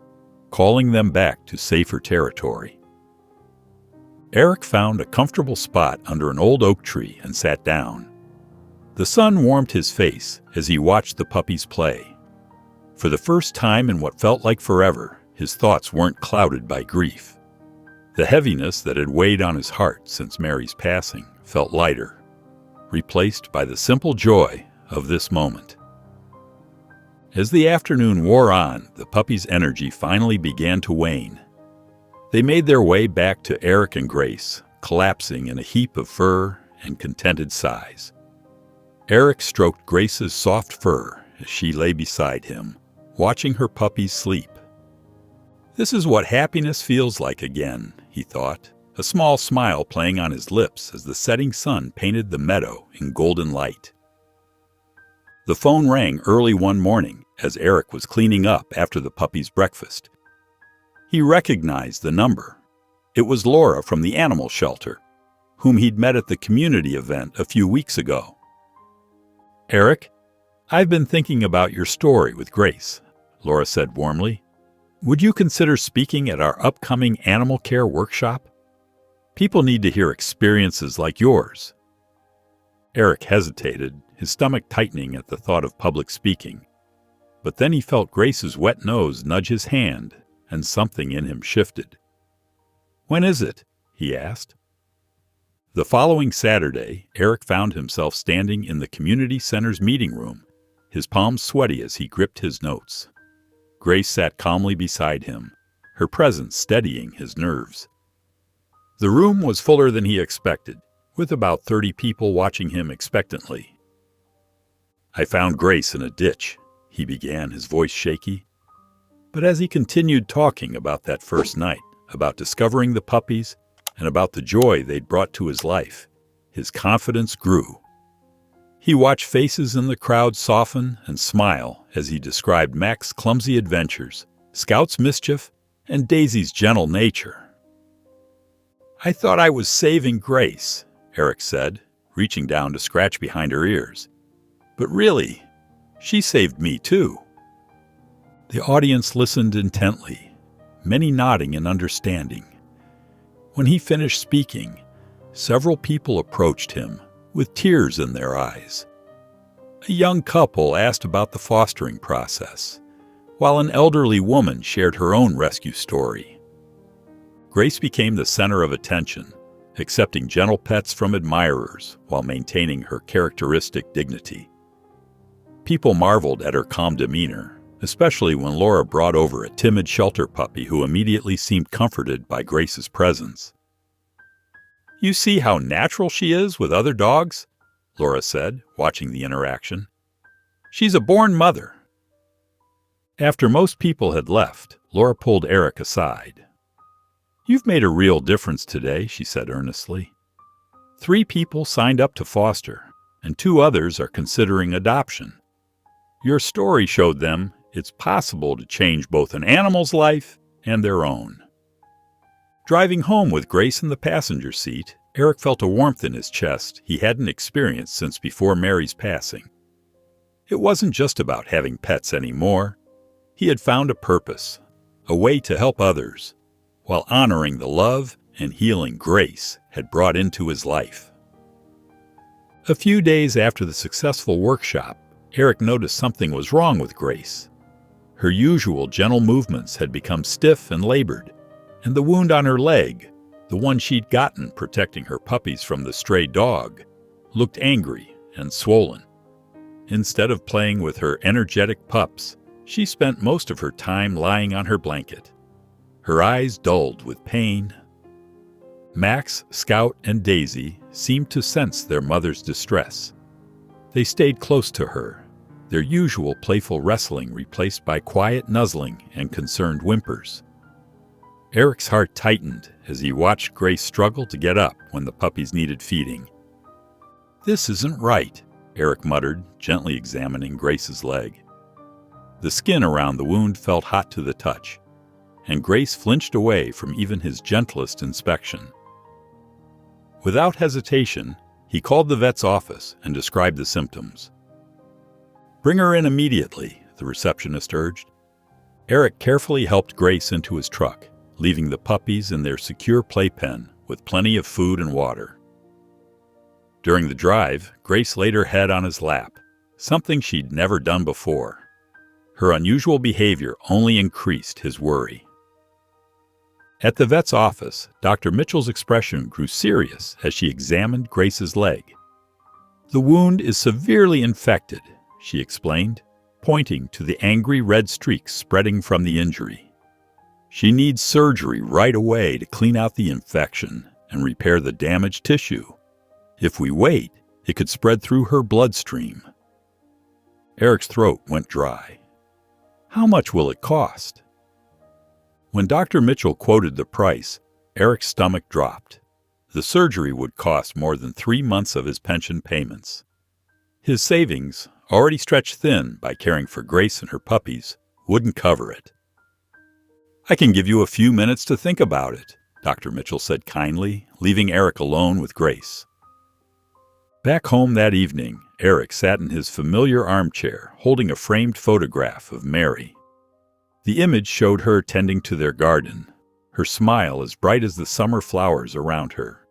calling them back to safer territory. Eric found a comfortable spot under an old oak tree and sat down. The sun warmed his face as he watched the puppies play. For the first time in what felt like forever, his thoughts weren't clouded by grief. The heaviness that had weighed on his heart since Mary's passing felt lighter, replaced by the simple joy of this moment. As the afternoon wore on, the puppies' energy finally began to wane. They made their way back to Eric and Grace, collapsing in a heap of fur and contented sighs. Eric stroked Grace's soft fur as she lay beside him, watching her puppies sleep. "This is what happiness feels like again," he thought, a small smile playing on his lips as the setting sun painted the meadow in golden light. The phone rang early one morning as Eric was cleaning up after the puppies' breakfast. He recognized the number. It was Laura from the animal shelter, whom he'd met at the community event a few weeks ago. "Eric, I've been thinking about your story with Grace," Laura said warmly. "Would you consider speaking at our upcoming animal care workshop? People need to hear experiences like yours." Eric hesitated, his stomach tightening at the thought of public speaking. But then he felt Grace's wet nose nudge his hand, and something in him shifted. "When is it?" he asked. The following Saturday, Eric found himself standing in the community center's meeting room, his palms sweaty as he gripped his notes. Grace sat calmly beside him, her presence steadying his nerves. The room was fuller than he expected, with about 30 people watching him expectantly. "I found Grace in a ditch," he began, his voice shaky. But as he continued talking about that first night, about discovering the puppies, and about the joy they'd brought to his life, his confidence grew. He watched faces in the crowd soften and smile as he described Mac's clumsy adventures, Scout's mischief, and Daisy's gentle nature. "I thought I was saving Grace," Eric said, reaching down to scratch behind her ears. "But really, she saved me too." The audience listened intently, many nodding in understanding. When he finished speaking, several people approached him with tears in their eyes. A young couple asked about the fostering process, while an elderly woman shared her own rescue story. Grace became the center of attention, accepting gentle pets from admirers while maintaining her characteristic dignity. People marveled at her calm demeanor, especially when Laura brought over a timid shelter puppy who immediately seemed comforted by Grace's presence. "You see how natural she is with other dogs?" Laura said, watching the interaction. "She's a born mother." After most people had left, Laura pulled Eric aside. "You've made a real difference today," she said earnestly. 3 people signed up to foster, and 2 others are considering adoption. Your story showed them it's possible to change both an animal's life and their own. Driving home with Grace in the passenger seat, Eric felt a warmth in his chest he hadn't experienced since before Mary's passing. It wasn't just about having pets anymore. He had found a purpose, a way to help others, while honoring the love and healing Grace had brought into his life. A few days after the successful workshop, Eric noticed something was wrong with Grace. Her usual gentle movements had become stiff and labored, and the wound on her leg, the one she'd gotten protecting her puppies from the stray dog, looked angry and swollen. Instead of playing with her energetic pups, she spent most of her time lying on her blanket. Her eyes dulled with pain. Max, Scout, and Daisy seemed to sense their mother's distress. They stayed close to her, their usual playful wrestling replaced by quiet nuzzling and concerned whimpers. Eric's heart tightened as he watched Grace struggle to get up when the puppies needed feeding. "This isn't right," Eric muttered, gently examining Grace's leg. The skin around the wound felt hot to the touch, and Grace flinched away from even his gentlest inspection. Without hesitation, he called the vet's office and described the symptoms. "Bring her in immediately," the receptionist urged. Eric carefully helped Grace into his truck, leaving the puppies in their secure playpen with plenty of food and water. During the drive, Grace laid her head on his lap, something she'd never done before. Her unusual behavior only increased his worry. At the vet's office, Dr. Mitchell's expression grew serious as she examined Grace's leg. "The wound is severely infected," she explained, pointing to the angry red streaks spreading from the injury. "She needs surgery right away to clean out the infection and repair the damaged tissue. If we wait, it could spread through her bloodstream." Eric's throat went dry. "How much will it cost?" When Dr. Mitchell quoted the price, Eric's stomach dropped. The surgery would cost more than 3 months of his pension payments. His savings, already stretched thin by caring for Grace and her puppies, wouldn't cover it. "I can give you a few minutes to think about it," Dr. Mitchell said kindly, leaving Eric alone with Grace. Back home that evening, Eric sat in his familiar armchair, holding a framed photograph of Mary. The image showed her tending to their garden, her smile as bright as the summer flowers around her.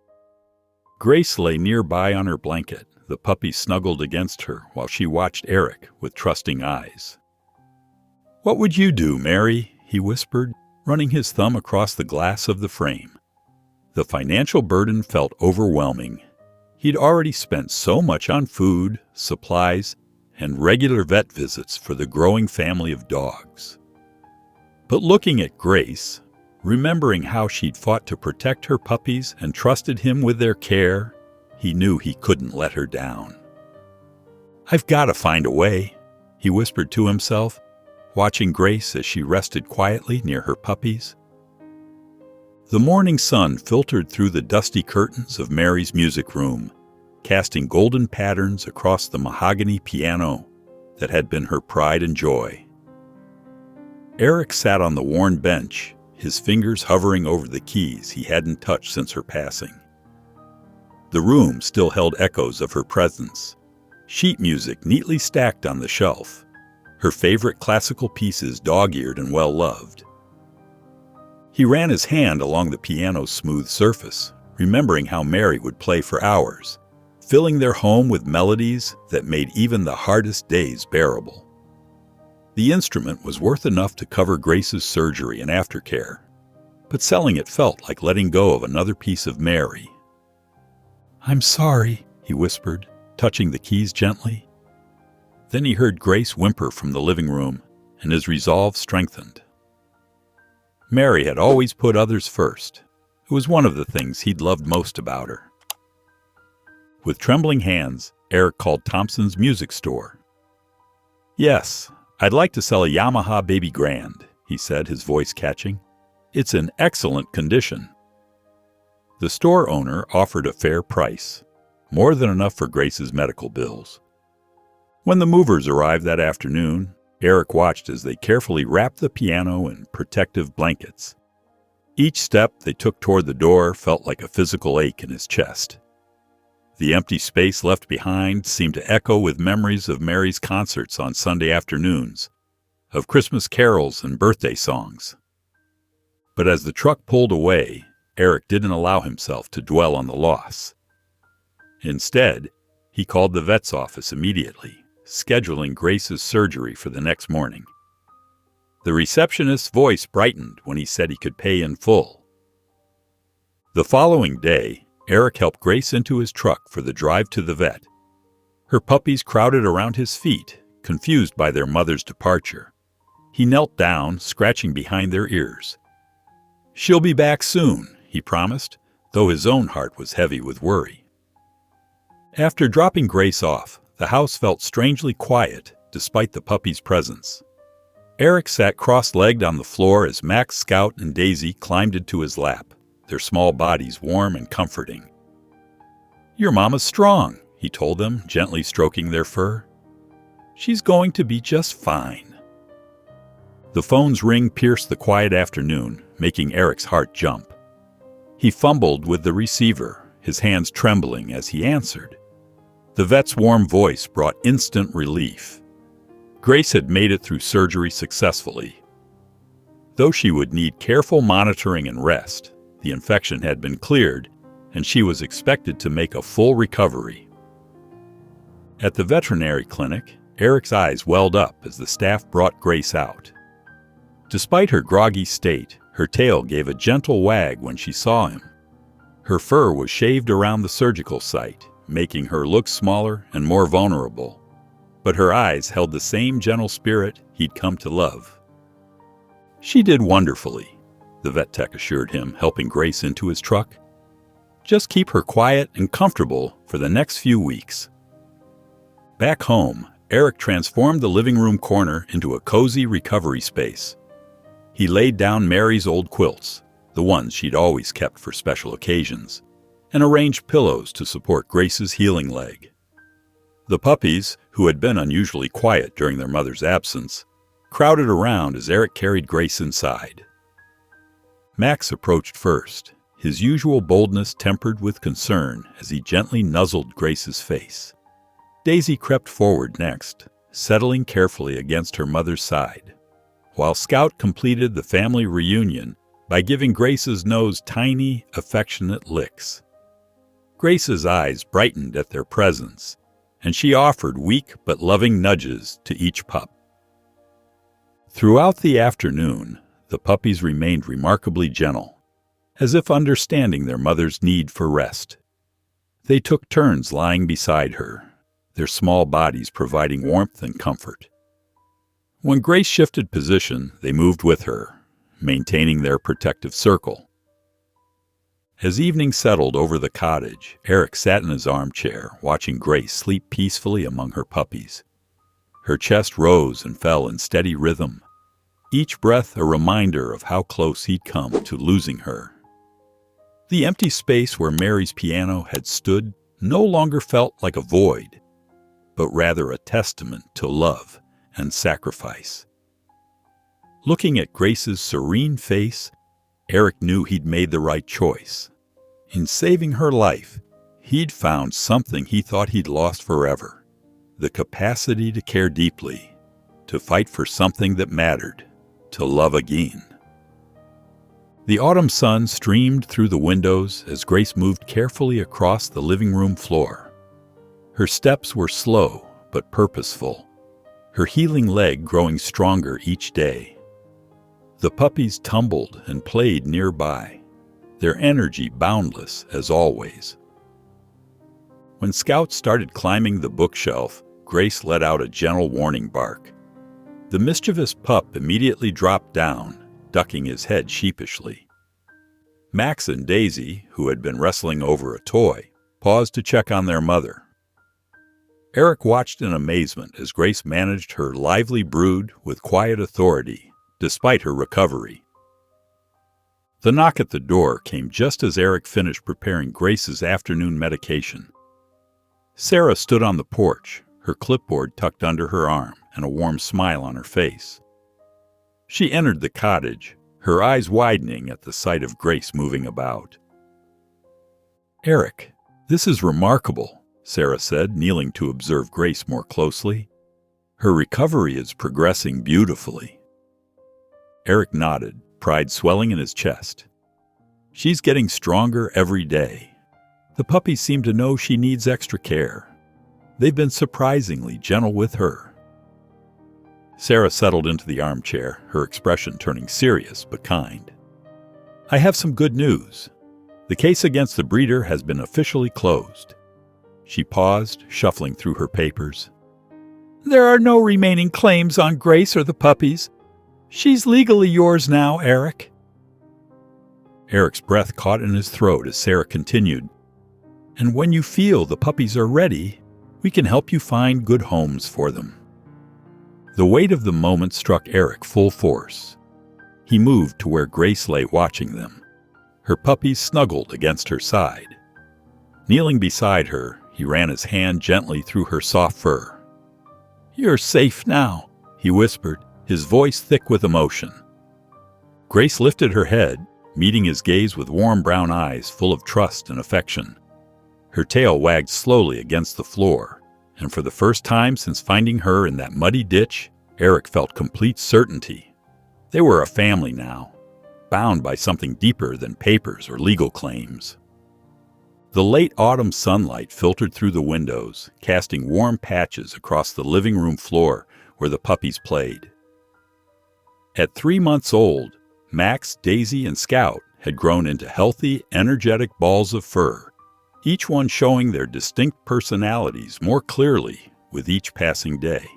Grace lay nearby on her blanket, the puppy snuggled against her while she watched Eric with trusting eyes. "What would you do, Mary?" he whispered, running his thumb across the glass of the frame. The financial burden felt overwhelming. He'd already spent so much on food, supplies, and regular vet visits for the growing family of dogs. But looking at Grace, remembering how she'd fought to protect her puppies and trusted him with their care, he knew he couldn't let her down. "I've got to find a way," he whispered to himself, watching Grace as she rested quietly near her puppies. The morning sun filtered through the dusty curtains of Mary's music room, casting golden patterns across the mahogany piano that had been her pride and joy. Eric sat on the worn bench, his fingers hovering over the keys he hadn't touched since her passing. The room still held echoes of her presence, sheet music neatly stacked on the shelf, her favorite classical pieces dog-eared and well-loved. He ran his hand along the piano's smooth surface, remembering how Mary would play for hours, filling their home with melodies that made even the hardest days bearable. The instrument was worth enough to cover Grace's surgery and aftercare, but selling it felt like letting go of another piece of Mary. "I'm sorry," he whispered, touching the keys gently. Then he heard Grace whimper from the living room, and his resolve strengthened. Mary had always put others first. It was one of the things he'd loved most about her. With trembling hands, Eric called Thompson's music store. "Yes, I'd like to sell a Yamaha Baby Grand," he said, his voice catching. "It's in excellent condition." The store owner offered a fair price, more than enough for Grace's medical bills. When the movers arrived that afternoon, Eric watched as they carefully wrapped the piano in protective blankets. Each step they took toward the door felt like a physical ache in his chest. The empty space left behind seemed to echo with memories of Mary's concerts on Sunday afternoons, of Christmas carols and birthday songs. But as the truck pulled away, Eric didn't allow himself to dwell on the loss. Instead, he called the vet's office immediately, scheduling Grace's surgery for the next morning. The receptionist's voice brightened when he said he could pay in full. The following day, Eric helped Grace into his truck for the drive to the vet. Her puppies crowded around his feet, confused by their mother's departure. He knelt down, scratching behind their ears. "She'll be back soon," he promised, though his own heart was heavy with worry. After dropping Grace off, the house felt strangely quiet despite the puppy's presence. Eric sat cross-legged on the floor as Max, Scout, and Daisy climbed into his lap, their small bodies warm and comforting. "Your mama's strong," he told them, gently stroking their fur. "She's going to be just fine." The phone's ring pierced the quiet afternoon, making Eric's heart jump. He fumbled with the receiver, his hands trembling as he answered. The vet's warm voice brought instant relief. Grace had made it through surgery successfully. Though she would need careful monitoring and rest, the infection had been cleared, and she was expected to make a full recovery. At the veterinary clinic, Eric's eyes welled up as the staff brought Grace out. Despite her groggy state, her tail gave a gentle wag when she saw him. Her fur was shaved around the surgical site, making her look smaller and more vulnerable. But her eyes held the same gentle spirit he'd come to love. "She did wonderfully," the vet tech assured him, helping Grace into his truck. "Just keep her quiet and comfortable for the next few weeks." Back home, Eric transformed the living room corner into a cozy recovery space. He laid down Mary's old quilts, the ones she'd always kept for special occasions, and arranged pillows to support Grace's healing leg. The puppies, who had been unusually quiet during their mother's absence, crowded around as Eric carried Grace inside. Max approached first, his usual boldness tempered with concern as he gently nuzzled Grace's face. Daisy crept forward next, settling carefully against her mother's side, while Scout completed the family reunion by giving Grace's nose tiny, affectionate licks. Grace's eyes brightened at their presence, and she offered weak but loving nudges to each pup. Throughout the afternoon, the puppies remained remarkably gentle, as if understanding their mother's need for rest. They took turns lying beside her, their small bodies providing warmth and comfort. When Grace shifted position, they moved with her, maintaining their protective circle. As evening settled over the cottage, Eric sat in his armchair, watching Grace sleep peacefully among her puppies. Her chest rose and fell in steady rhythm, each breath a reminder of how close he'd come to losing her. The empty space where Mary's piano had stood no longer felt like a void, but rather a testament to love and sacrifice. Looking at Grace's serene face, Eric knew he'd made the right choice. In saving her life, he'd found something he thought he'd lost forever: the capacity to care deeply, to fight for something that mattered, to love again. The autumn sun streamed through the windows as Grace moved carefully across the living room floor. Her steps were slow but purposeful, her healing leg growing stronger each day. The puppies tumbled and played nearby, their energy boundless as always. When Scout started climbing the bookshelf, Grace let out a gentle warning bark. The mischievous pup immediately dropped down, ducking his head sheepishly. Max and Daisy, who had been wrestling over a toy, paused to check on their mother. Eric watched in amazement as Grace managed her lively brood with quiet authority, despite her recovery. The knock at the door came just as Eric finished preparing Grace's afternoon medication. Sarah stood on the porch, her clipboard tucked under her arm and a warm smile on her face. She entered the cottage, her eyes widening at the sight of Grace moving about. "Eric, this is remarkable," Sarah said, kneeling to observe Grace more closely. "Her recovery is progressing beautifully." Eric nodded, pride swelling in his chest. "She's getting stronger every day. The puppies seem to know she needs extra care. They've been surprisingly gentle with her." Sarah settled into the armchair, her expression turning serious but kind. "I have some good news. The case against the breeder has been officially closed." She paused, shuffling through her papers. "There are no remaining claims on Grace or the puppies. She's legally yours now, Eric." Eric's breath caught in his throat as Sarah continued. "And when you feel the puppies are ready, we can help you find good homes for them." The weight of the moment struck Eric full force. He moved to where Grace lay watching them, her puppies snuggled against her side. Kneeling beside her, he ran his hand gently through her soft fur. "You're safe now," he whispered, his voice thick with emotion. Grace lifted her head, meeting his gaze with warm brown eyes full of trust and affection. Her tail wagged slowly against the floor, and for the first time since finding her in that muddy ditch, Eric felt complete certainty. They were a family now, bound by something deeper than papers or legal claims. The late autumn sunlight filtered through the windows, casting warm patches across the living room floor where the puppies played. At 3 months old, Max, Daisy, and Scout had grown into healthy, energetic balls of fur, each one showing their distinct personalities more clearly with each passing day.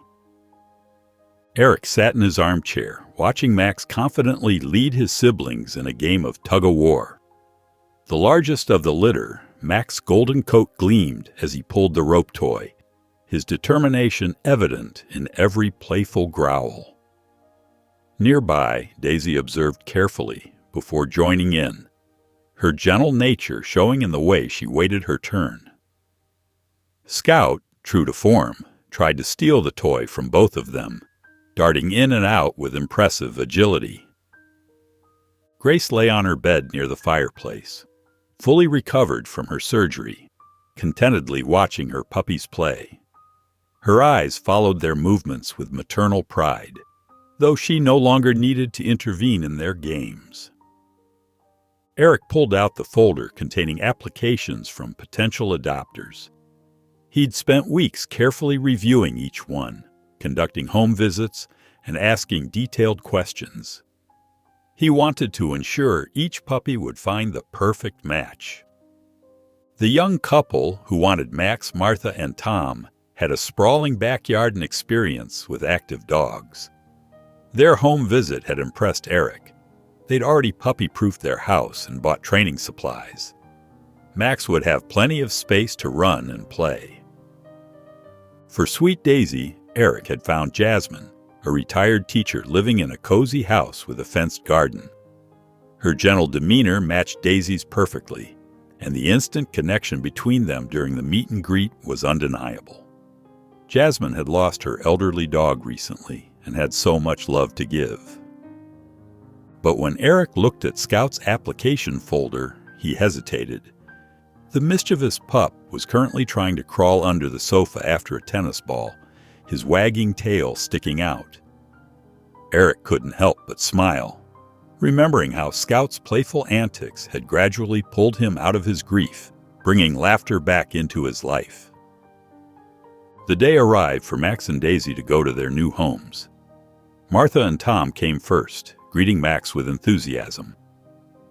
Eric sat in his armchair, watching Max confidently lead his siblings in a game of tug-of-war. The largest of the litter, Max's golden coat gleamed as he pulled the rope toy, his determination evident in every playful growl. Nearby, Daisy observed carefully before joining in, her gentle nature showing in the way she waited her turn. Scout, true to form, tried to steal the toy from both of them, darting in and out with impressive agility. Grace lay on her bed near the fireplace, fully recovered from her surgery, contentedly watching her puppies play. Her eyes followed their movements with maternal pride, though she no longer needed to intervene in their games. Eric pulled out the folder containing applications from potential adopters. He'd spent weeks carefully reviewing each one, conducting home visits, and asking detailed questions. He wanted to ensure each puppy would find the perfect match. The young couple, who wanted Max, Martha, and Tom, had a sprawling backyard and experience with active dogs. Their home visit had impressed Eric. They'd already puppy-proofed their house and bought training supplies. Max would have plenty of space to run and play. For Sweet Daisy, Eric had found Jasmine, a retired teacher living in a cozy house with a fenced garden. Her gentle demeanor matched Daisy's perfectly, and the instant connection between them during the meet and greet was undeniable. Jasmine had lost her elderly dog recently and had so much love to give. But when Eric looked at Scout's application folder, he hesitated. The mischievous pup was currently trying to crawl under the sofa after a tennis ball, his wagging tail sticking out. Eric couldn't help but smile, remembering how Scout's playful antics had gradually pulled him out of his grief, bringing laughter back into his life. The day arrived for Max and Daisy to go to their new homes. Martha and Tom came first, greeting Max with enthusiasm.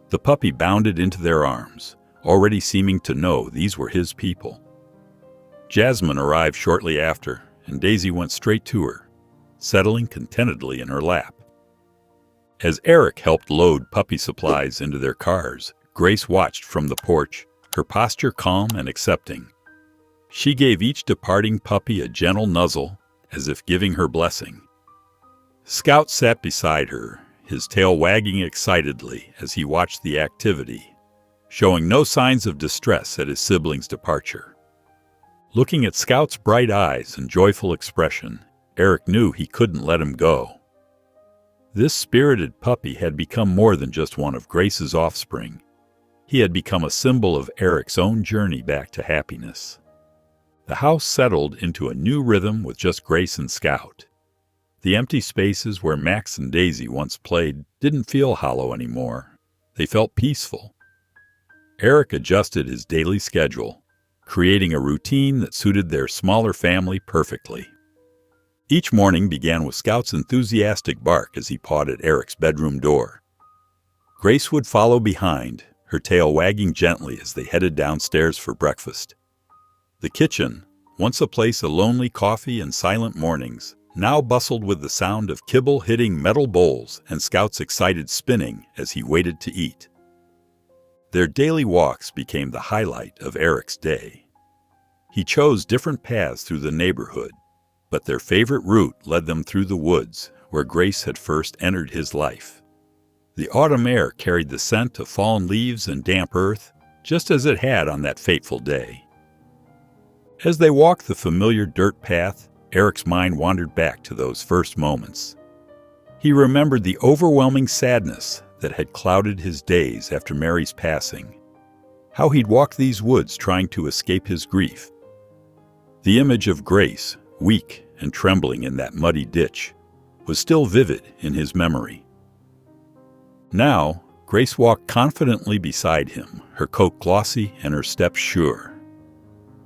The puppy bounded into their arms, already seeming to know these were his people. Jasmine arrived shortly after, and Daisy went straight to her. settling contentedly in her lap. As Eric helped load puppy supplies into their cars, Grace watched from the porch, her posture calm and accepting. She gave each departing puppy a gentle nuzzle, as if giving her blessing. Scout sat beside her, his tail wagging excitedly as he watched the activity, showing no signs of distress at his sibling's departure. Looking at Scout's bright eyes and joyful expression, Eric knew he couldn't let him go. This spirited puppy had become more than just one of Grace's offspring. He had become a symbol of Eric's own journey back to happiness. The house settled into a new rhythm with just Grace and Scout. The empty spaces where Max and Daisy once played didn't feel hollow anymore. They felt peaceful. Eric adjusted his daily schedule, creating a routine that suited their smaller family perfectly. Each morning began with Scout's enthusiastic bark as he pawed at Eric's bedroom door. Grace would follow behind, her tail wagging gently as they headed downstairs for breakfast. The kitchen, once a place of lonely coffee and silent mornings, now bustled with the sound of kibble hitting metal bowls and Scout's excited spinning as he waited to eat. Their daily walks became the highlight of Eric's day. He chose different paths through the neighborhood, but their favorite route led them through the woods where Grace had first entered his life. The autumn air carried the scent of fallen leaves and damp earth, just as it had on that fateful day. As they walked the familiar dirt path, Eric's mind wandered back to those first moments. He remembered the overwhelming sadness that had clouded his days after Mary's passing, how he'd walked these woods trying to escape his grief. The image of Grace, weak and trembling in that muddy ditch, was still vivid in his memory. Now, Grace walked confidently beside him, her coat glossy and her steps sure.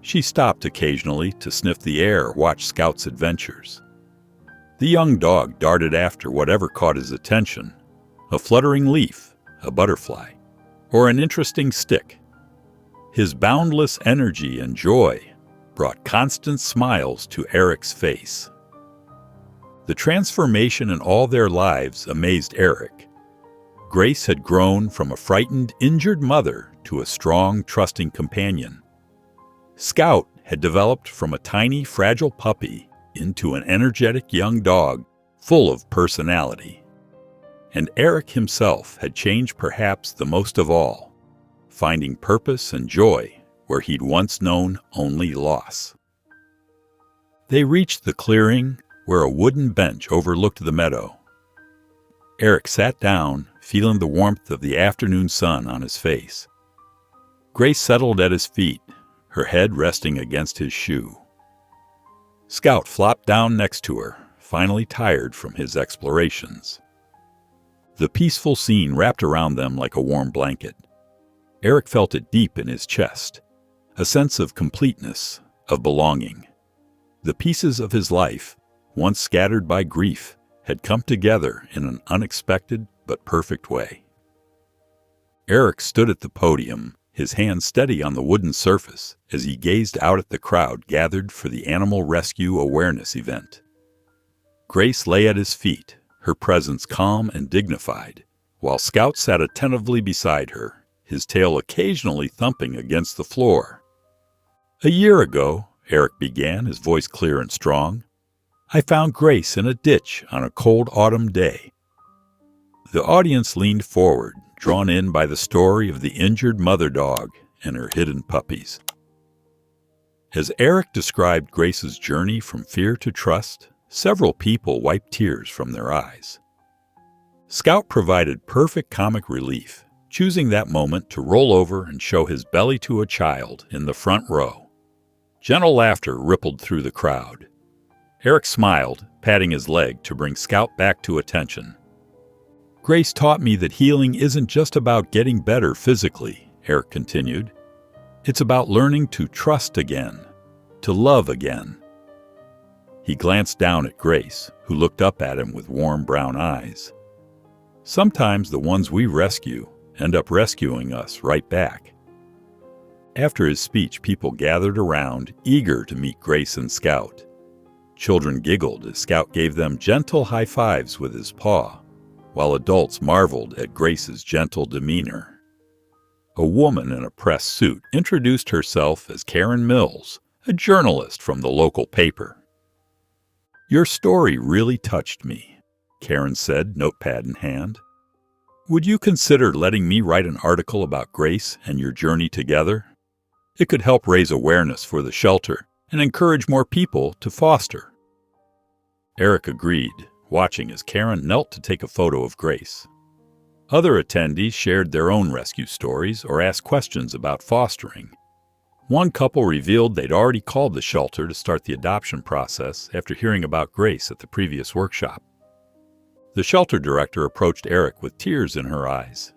She stopped occasionally to sniff the air or watch Scout's adventures. The young dog darted after whatever caught his attention, a fluttering leaf, a butterfly, or an interesting stick. His boundless energy and joy brought constant smiles to Eric's face. The transformation in all their lives amazed Eric. Grace had grown from a frightened, injured mother to a strong, trusting companion. Scout had developed from a tiny, fragile puppy into an energetic young dog full of personality. And Eric himself had changed perhaps the most of all, finding purpose and joy where he'd once known only loss. They reached the clearing where a wooden bench overlooked the meadow. Eric sat down, feeling the warmth of the afternoon sun on his face. Grace settled at his feet, her head resting against his shoe. Scout flopped down next to her, finally tired from his explorations. The peaceful scene wrapped around them like a warm blanket. Eric felt it deep in his chest, a sense of completeness, of belonging. The pieces of his life, once scattered by grief, had come together in an unexpected but perfect way. Eric stood at the podium, his hand steady on the wooden surface as he gazed out at the crowd gathered for the Animal Rescue Awareness event. Grace lay at his feet, her presence calm and dignified, while Scout sat attentively beside her, his tail occasionally thumping against the floor. "A year ago," Eric began, his voice clear and strong, "I found Grace in a ditch on a cold autumn day." The audience leaned forward, drawn in by the story of the injured mother dog and her hidden puppies. As Eric described Grace's journey from fear to trust, several people wiped tears from their eyes. Scout provided perfect comic relief, choosing that moment to roll over and show his belly to a child in the front row. Gentle laughter rippled through the crowd. Eric smiled, patting his leg to bring Scout back to attention. "Grace taught me that healing isn't just about getting better physically," Eric continued. "It's about learning to trust again, to love again." He glanced down at Grace, who looked up at him with warm brown eyes. Sometimes the ones we rescue end up rescuing us right back. After his speech, people gathered around, eager to meet Grace and Scout. Children giggled as Scout gave them gentle high fives with his paw, while adults marveled at Grace's gentle demeanor. A woman in a press suit introduced herself as Karen Mills, a journalist from the local paper. "Your story really touched me," Karen said, notepad in hand. "Would you consider letting me write an article about Grace and your journey together? It could help raise awareness for the shelter and encourage more people to foster." Eric agreed, watching as Karen knelt to take a photo of Grace. Other attendees shared their own rescue stories or asked questions about fostering. One couple revealed they'd already called the shelter to start the adoption process after hearing about Grace at the previous workshop. The shelter director approached Eric with tears in her eyes.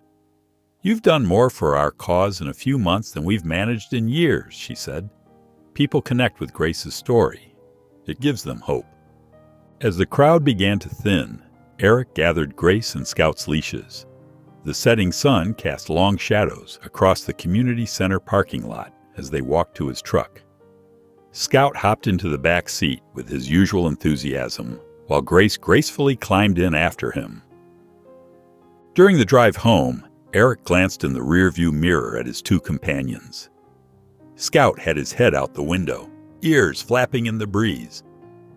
"You've done more for our cause in a few months than we've managed in years," she said. People connect with Grace's story. It gives them hope. As the crowd began to thin, Eric gathered Grace and Scout's leashes. The setting sun cast long shadows across the community center parking lot as they walked to his truck. Scout hopped into the back seat with his usual enthusiasm, while Grace gracefully climbed in after him. During the drive home, Eric glanced in the rearview mirror at his two companions. Scout had his head out the window, ears flapping in the breeze,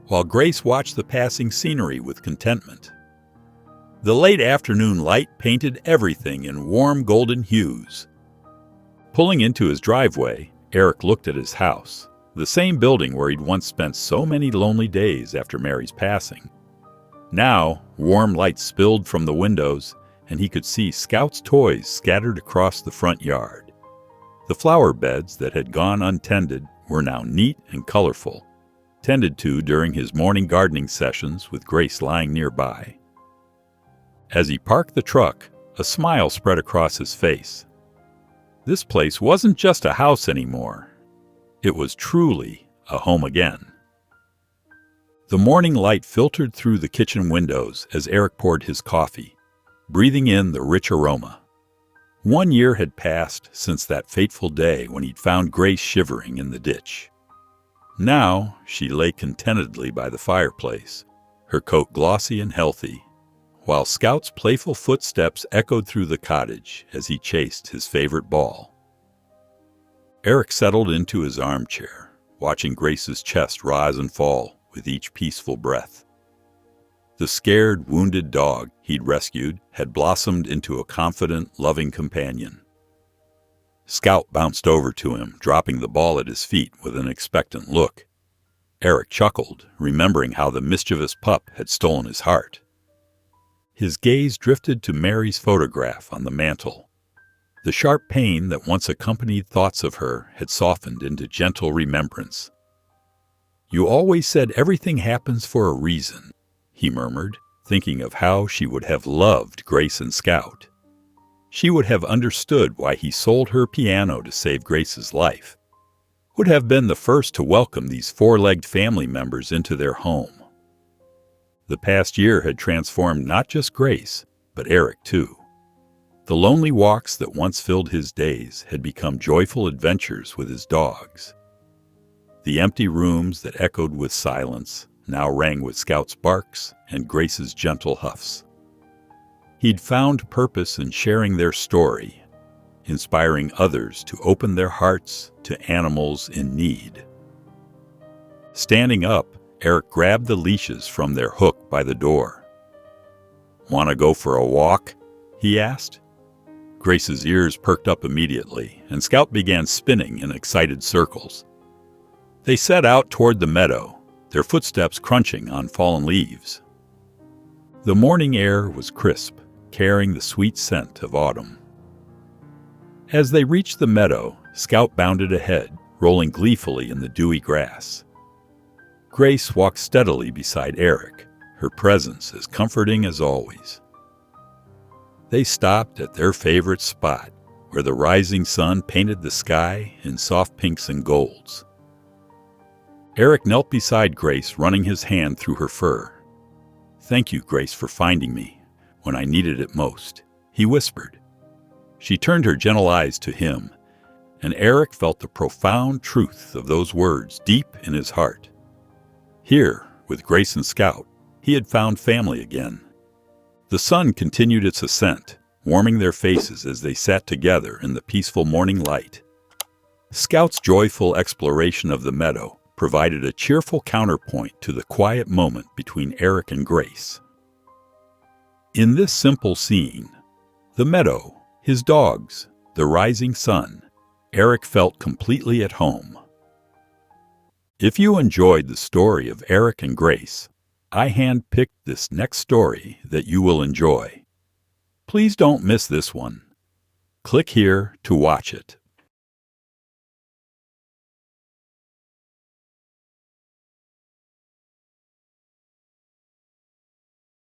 while Grace watched the passing scenery with contentment. The late afternoon light painted everything in warm golden hues. Pulling into his driveway, Eric looked at his house, the same building where he'd once spent so many lonely days after Mary's passing. Now, warm light spilled from the windows, and he could see Scout's toys scattered across the front yard. The flower beds that had gone untended were now neat and colorful, tended to during his morning gardening sessions with Grace lying nearby. As he parked the truck, a smile spread across his face. This place wasn't just a house anymore. It was truly a home again. The morning light filtered through the kitchen windows as Eric poured his coffee, breathing in the rich aroma. 1 year had passed since that fateful day when he'd found Grace shivering in the ditch. Now she lay contentedly by the fireplace, her coat glossy and healthy, while Scout's playful footsteps echoed through the cottage as he chased his favorite ball. Eric settled into his armchair, watching Grace's chest rise and fall with each peaceful breath. The scared, wounded dog he'd rescued had blossomed into a confident, loving companion. Scout bounced over to him, dropping the ball at his feet with an expectant look. Eric chuckled, remembering how the mischievous pup had stolen his heart. His gaze drifted to Mary's photograph on the mantel. The sharp pain that once accompanied thoughts of her had softened into gentle remembrance. "You always said everything happens for a reason," he murmured, thinking of how she would have loved Grace and Scout. She would have understood why he sold her piano to save Grace's life, would have been the first to welcome these four-legged family members into their home. The past year had transformed not just Grace, but Eric too. The lonely walks that once filled his days had become joyful adventures with his dogs. The empty rooms that echoed with silence now rang with Scout's barks and Grace's gentle huffs. He'd found purpose in sharing their story, inspiring others to open their hearts to animals in need. Standing up, Eric grabbed the leashes from their hook by the door. "Want to go for a walk?" he asked. Grace's ears perked up immediately, and Scout began spinning in excited circles. They set out toward the meadow, their footsteps crunching on fallen leaves. The morning air was crisp, carrying the sweet scent of autumn. As they reached the meadow, Scout bounded ahead, rolling gleefully in the dewy grass. Grace walked steadily beside Eric, her presence as comforting as always. They stopped at their favorite spot, where the rising sun painted the sky in soft pinks and golds. Eric knelt beside Grace, running his hand through her fur. "Thank you, Grace, for finding me when I needed it most," he whispered. She turned her gentle eyes to him, and Eric felt the profound truth of those words deep in his heart. Here, With Grace and Scout, he had found family again. The sun continued its ascent, warming their faces as they sat together in the peaceful morning light. Scout's joyful exploration of the meadow provided a cheerful counterpoint to the quiet moment between Eric and Grace. In this simple scene, the meadow, his dogs, the rising sun, Eric felt completely at home. If you enjoyed the story of Eric and Grace, I handpicked this next story that you will enjoy. Please don't miss this one. Click here to watch it.